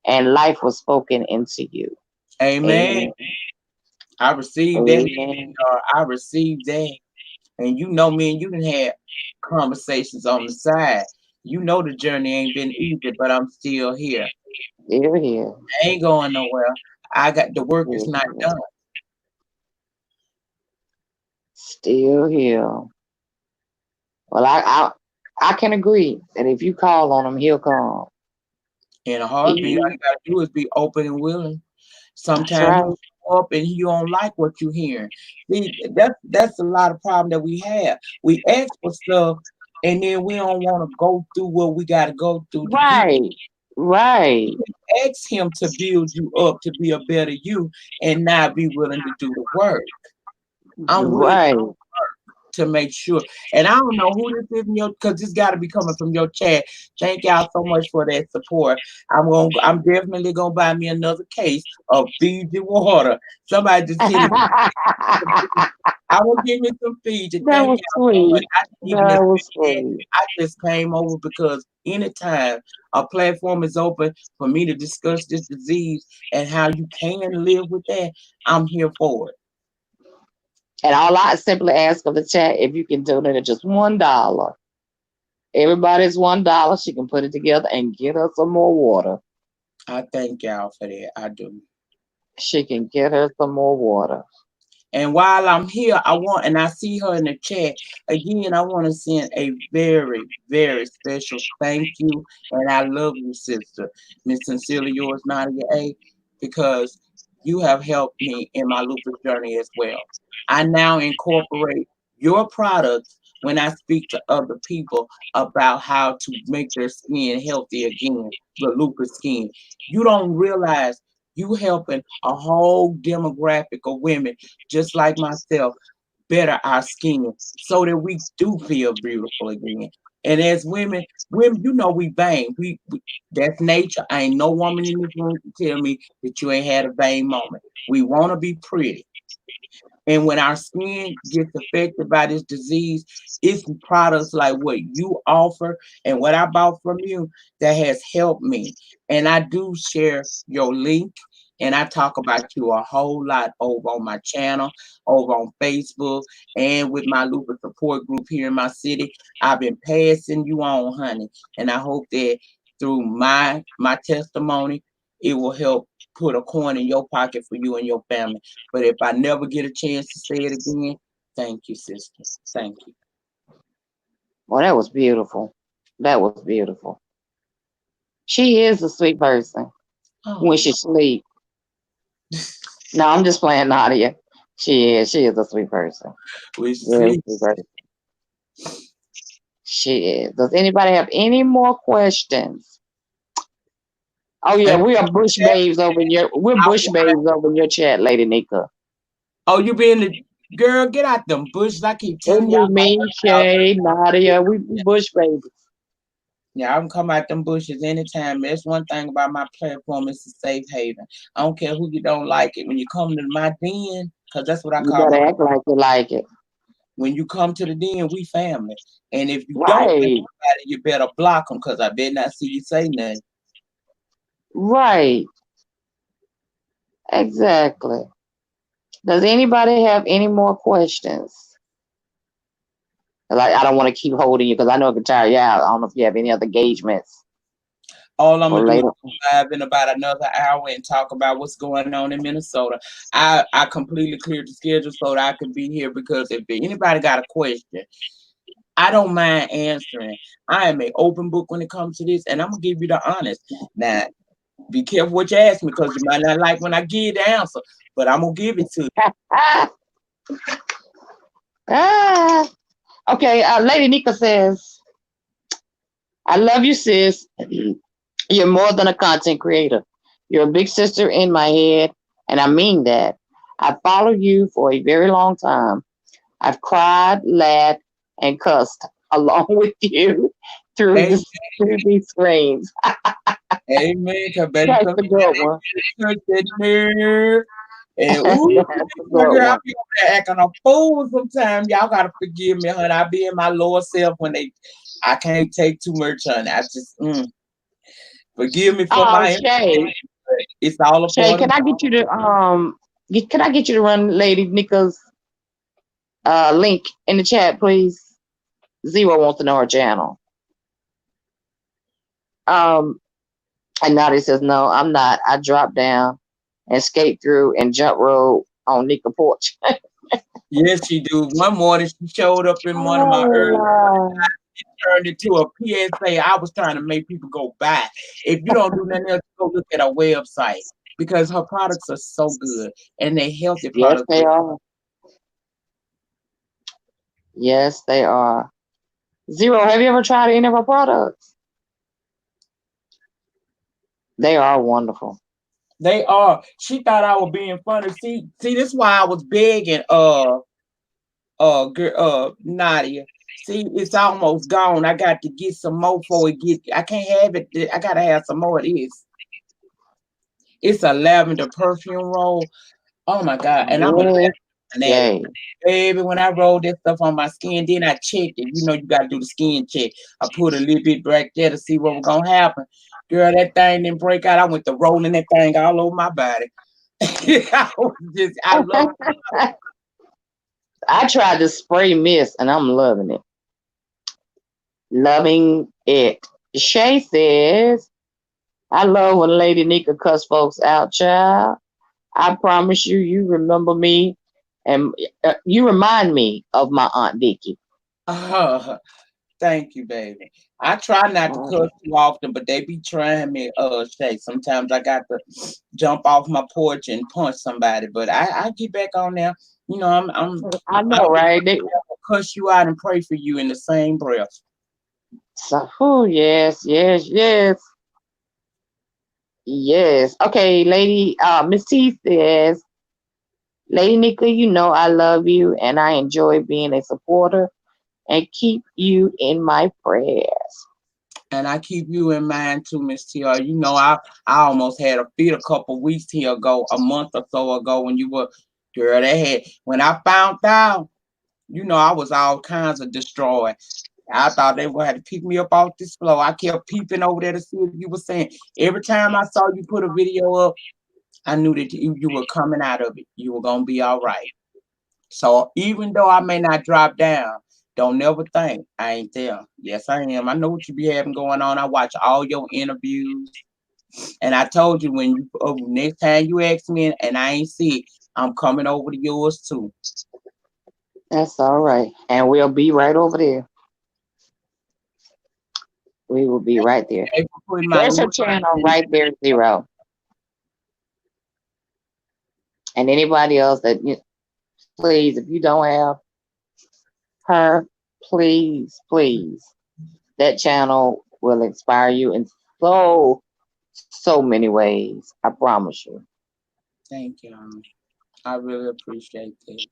and life was spoken into you. Amen. Amen. I received that. Amen. I received that. And you know me and you done had conversations on the side. You know the journey ain't been easy, but I'm still here. Still here. I ain't going nowhere. I got the work is Still not here. done. Still here. Well, I can agree that if you call on him, he'll come. In a heartbeat, all He, you gotta do is be open and willing. that's Sometimes right. you show up and you don't like what you hearing. See, that's a lot of problem that we have. We ask for stuff and then we don't want to go through what we gotta go through to get. Right. Right. Ask him to build you up to be a better you and not be willing to do the work. I'm willing Right. to make sure. And I don't know who this is in your because this got to be coming from your chat. Thank y'all so much for that support. I'm definitely gonna buy me another case of Fiji water. Somebody just hit it. That I will give me some Fiji. Thank was y'all so much. sweet. I didn't even That was expect that. sweet. I just came over because anytime a platform is open for me to discuss this disease and how you can live with that, I'm here for it. And all I simply ask of the chat if you can donate at just $1. Everybody's $1. She can put it together and get her some more water. I thank y'all for that. I do. She can get her some more water. And while I'm here, and I see her in the chat again, I want to send a very, very special thank you. And I love you, sister. Miss Sincerely Yours, Nadia A, because you have helped me in my lupus journey as well. I now incorporate your products when I speak to other people about how to make their skin healthy again, the lupus skin. You don't realize you helping a whole demographic of women just like myself, better our skin so that we do feel beautiful again. And as women, you know we bang. We that's nature. Ain't no woman in this room can tell me that you ain't had a bang moment. We want to be pretty. And when our skin gets affected by this disease, it's products like what you offer and what I bought from you that has helped me. And I do share your link and I talk about you a whole lot over on my channel, over on Facebook, and with my lupus support group here in my city. I've been passing you on, honey. And I hope that through my testimony, it will help put a coin in your pocket for you and your family. But if I never get a chance to say it again, thank you, sister. Thank you. Well, that was beautiful. That was beautiful. She is a sweet person when Oh, she sleep. No, I'm just playing Nadia. She is. She is a sweet person. we Very see. sweet person. She is. Does anybody have any more questions? Oh yeah, And we are bush babes over in your. We're bush babes over in your chat, Lady Nika. oh, you being the girl, get out them bushes. I keep It telling y'all was about me, Shay, Nadia. We bush babies. yeah, I can come out them bushes anytime. That's one thing about my platform. It's a safe haven. I don't care who you don't like it. When you come to my den, because that's what I You call my better act like you like it. when you come to the den, we family. And if you don't like Right, somebody, you better block them because I better not see you say nothing. right, exactly. Does anybody have any more questions? Like, I don't want to keep holding you because I know it can tire you out. I don't know if you have any other engagements All I'm for gonna do is later. live in about another hour and talk about what's going on in Minnesota. I completely cleared the schedule so that I could be here because if anybody got a question, I don't mind answering. I am an open book when it comes to this, and I'm gonna give you the honest. Now, be careful what you ask me because you might not like when I give the answer, but I'm gonna give it to you. Ah, ah. Okay, Lady Nika says, I love you, sis. You're more than a content creator. You're a big sister in my head, and I mean that. I followed you for a very long time. I've cried, laughed, and cussed along with you through Amen. the through these screens. Amen. Cause baby, That's come a good one. to church that nerve. And ooh, That's a my good girl, I one. be over there acting a fool sometimes. Y'all gotta forgive me, honey. I be in my lower self when I can't take too much, honey. I just forgive me for Oh, my Shay, but it's all a Shay, part of can I get you to can I get you to run Lady Nika's link in the chat, please? Zero wants to know her channel. Um, and Nadia says, no, I'm not. I dropped down and skate through and jump rope on Nika porch. yes, she do. One morning she showed up in one of my early Oh, turned into a PSA. I was trying to make people go buy. If you don't do nothing else, go look at our website because her products are so good and they healthy yes, products. they are. Yes, they are. Zero, have you ever tried any of her products? They are wonderful. They are. She thought I was being funny. See, this is why I was begging Nadia. See, it's almost gone. I got to get some more for it get I can't have it. I gotta have some more of this. It's a lavender perfume roll. Oh my god. And I'm a Yes, fanatic. Shay. Baby, when I rolled that stuff on my skin, then I checked it. You know, you gotta do the skin check. I put a little bit back there to see what was gonna happen. Girl, that thing didn't break out. I went to rolling that thing all over my body. I love I tried the spray mist and I'm loving it. Loving it. Shay says, I love when Lady Nika cuss folks out, child. I promise you, you remember me and you remind me of my Aunt Vicky. thank you, baby. I try not to Oh, cuss too often, but they be trying me, Shay. Sometimes I got to jump off my porch and punch somebody, but I get back on there. You know, I I know, right? will cuss you out and pray for you in the same breath. Oh, yes, yes, yes, yes. Okay, Lady, Miss T says, Lady Nika, you know I love you and I enjoy being a supporter and keep you in my prayers. And I keep you in mind too, Miss TR. You know, I almost had a fit a couple weeks here ago, a month or so ago when you were Girl, they had when I found out, I was all kinds of destroyed. I thought they would have to pick me up off this floor. I kept peeping over there to see if you were saying. Every time I saw you put a video up, I knew that you were coming out of it. You were gonna be all right. So even though I may not drop down, don't never think I ain't there. Yes, I am. I know what you be having going on. I watch all your interviews, and I told you when you next time you ask me and I ain't see it, I'm coming over to yours too. That's all right. And we'll be right over there. We will be right there. Thank you for putting my There's your link channel in. right there, Zero. And anybody else that, please, if you don't have her, please, please, that channel will inspire you in so many ways. I promise you. Thank you. I really appreciate that.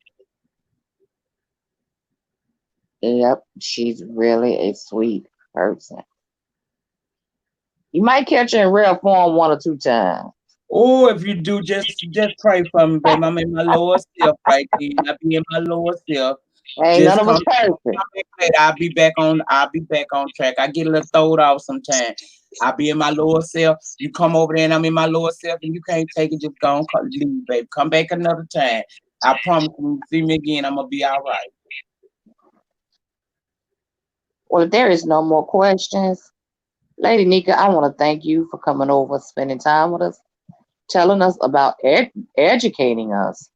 Yep, she's really a sweet person. You might catch her in real form one or two times. Oh, if you do, just pray for me, baby. I'm in my lower self right there. I be in my lower self. Ain't none Just of us come perfect. back later. I'll be back on track. I get a little throwed off sometimes. I'll be in my lower self. You come over there and I'm in my lower self and you can't take it, just go and leave, baby. Come back another time. I promise you, when you see me again, I'm gonna be all right. Well, if there is no more questions, Lady Nika, I want to thank you for coming over, spending time with us, telling us about educating us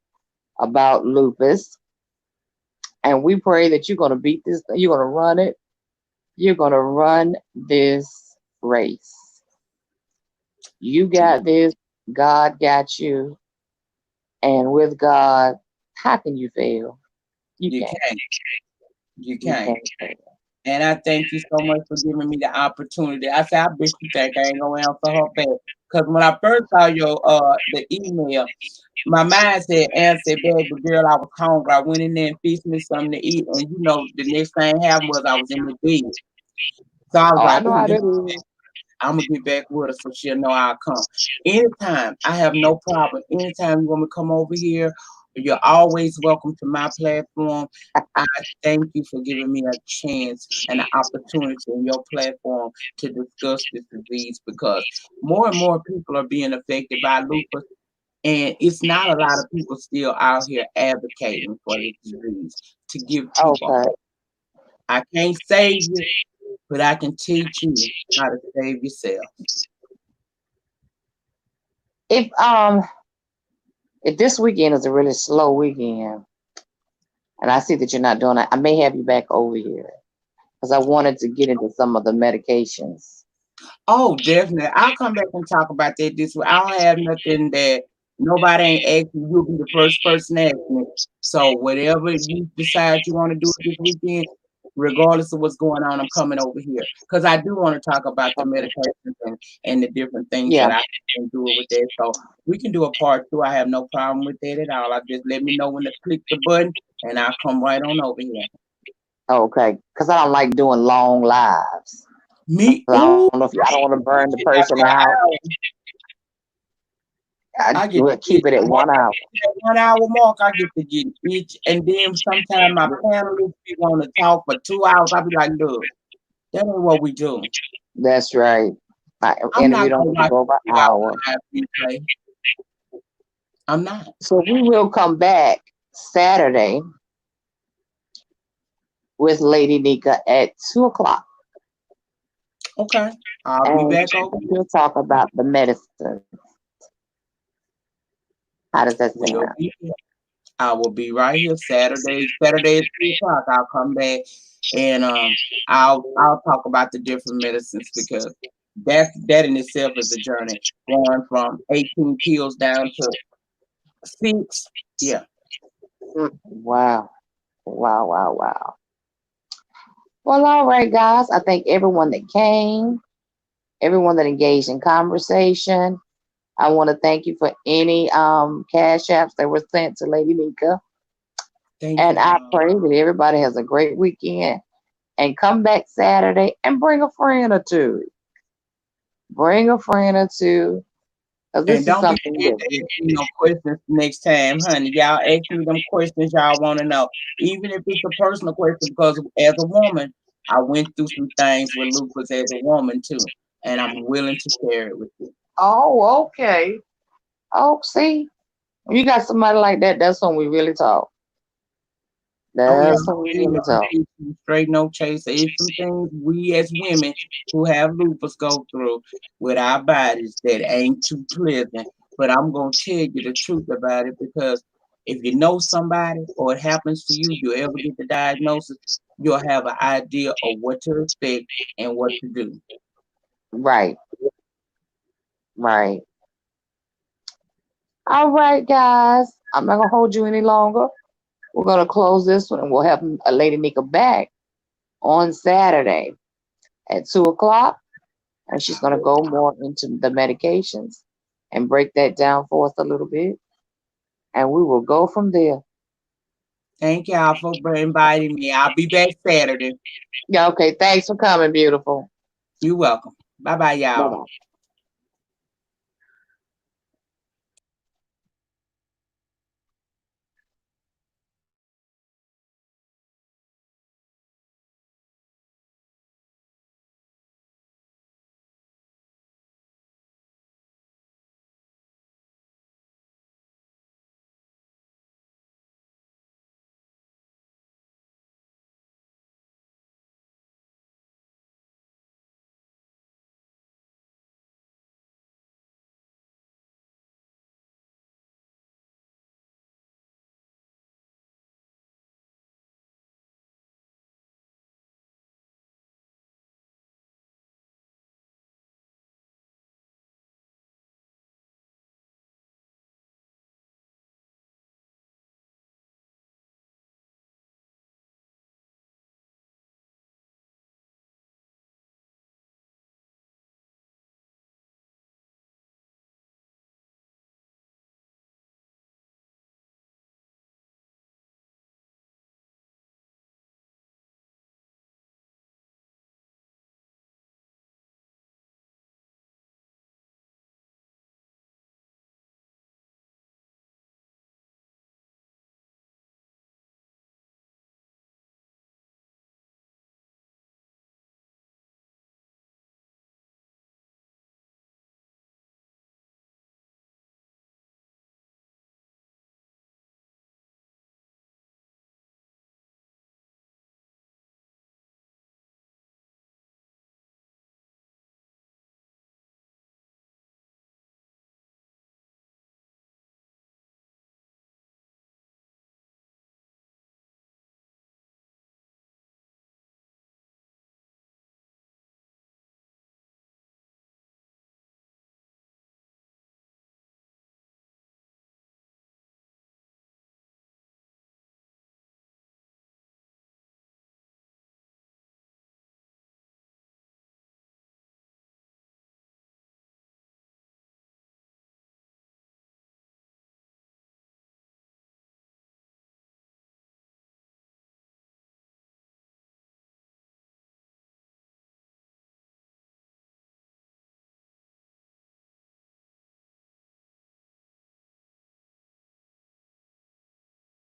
about lupus. And we pray that you're going to beat this, you're going to run it, you're going to run this race. You got this, God got you. And with God, how can you fail? You You can't. can't. You You can't. can't fail. And I thank you so much for giving me the opportunity. I said, I bet you think I ain't gonna answer her back. Because when I first saw your the email, my mind said answer back, but girl, I was hungry. I went in there and fixed me something to eat, and the next thing happened was I was in the bed. So I was Oh, I like, know oh, how that is. I'm gonna get back with her so she'll know I'll come. Anytime, I have no problem. Anytime you want me to come over here, you're always welcome to my platform. I thank you for giving me a chance and an opportunity in your platform to discuss this disease because more and more people are being affected by lupus. And it's not a lot of people still out here advocating for this disease to give people Okay. hope. I can't save you, but I can teach you how to save yourself. If if this weekend is a really slow weekend, and I see that you're not doing it, I may have you back over here because I wanted to get into some of the medications. Oh, definitely. I'll come back and talk about that this week. I don't have nothing that nobody ain't asking. You'll be the first person asking me. So whatever you decide you want to do this weekend, regardless of what's going on, I'm coming over here. Because I do want to talk about the Okay. medications and the different things Yeah. that I can do with that. So we can do a part two. I have no problem with that at all. I just let me know when to click the button and I'll come right on over here. Okay. Because I don't like doing long lives. Me, 'Cause I don't know ooh, if I don't want to burn the person after an out. hour, I I get will to keep get it at 1 hour. that 1 hour mark, I get to get itch. And then sometimes my panelists be want to talk for 2 hours. I be like, look, that ain't what we do. That's right. My I'm interview not don't gonna have to watch go over a an 2 hour hour. live replay. I'm not. So we will come back Saturday with Lady Nika at 2 o'clock, Okay. I'll be and back over here. we'll talk about the medicine. How does that We'll sound? be here. I will be right here Saturday at 3 o'clock. I'll come back and I'll talk about the different medicines because that in itself is a journey. Going from 18 pills down to 6. Yeah. Wow. Wow, wow, wow. Well, all right, guys. I thank everyone that came, everyone that engaged in conversation. I want to thank you for any cash apps that were sent to Lady Nika. Thank And you, I Mom. pray that everybody has a great weekend and come back Saturday and bring a friend or two. Bring a friend or two Because And this is don't be something scared new. to ask me no questions next time, honey. Y'all ask me them questions y'all want to know, even if it's a personal question. Because as a woman, I went through some things with lupus as a woman too, and I'm willing to share it with you. Oh, okay. Oh, see, when you got somebody like that, that's when we really talk. Oh yeah, That's when we I'm really gonna talk. teach you straight no chaser. It's some things we as women who have lupus go through with our bodies that ain't too pleasant. But I'm gonna tell you the truth about it because if you know somebody or it happens to you, you ever get the diagnosis, you'll have an idea of what to expect and what to do. Right, right. All right, guys. I'm not gonna hold you any longer. We're gonna close this one, and we'll have Lady Nika back on Saturday at 2 o'clock, and she's gonna go more into the medications and break that down for us a little bit, and we will go from there. Thank y'all for inviting me. I'll be back Saturday. Yeah. Okay. Thanks for coming, beautiful. You're welcome. Bye bye, Bye y'all. bye.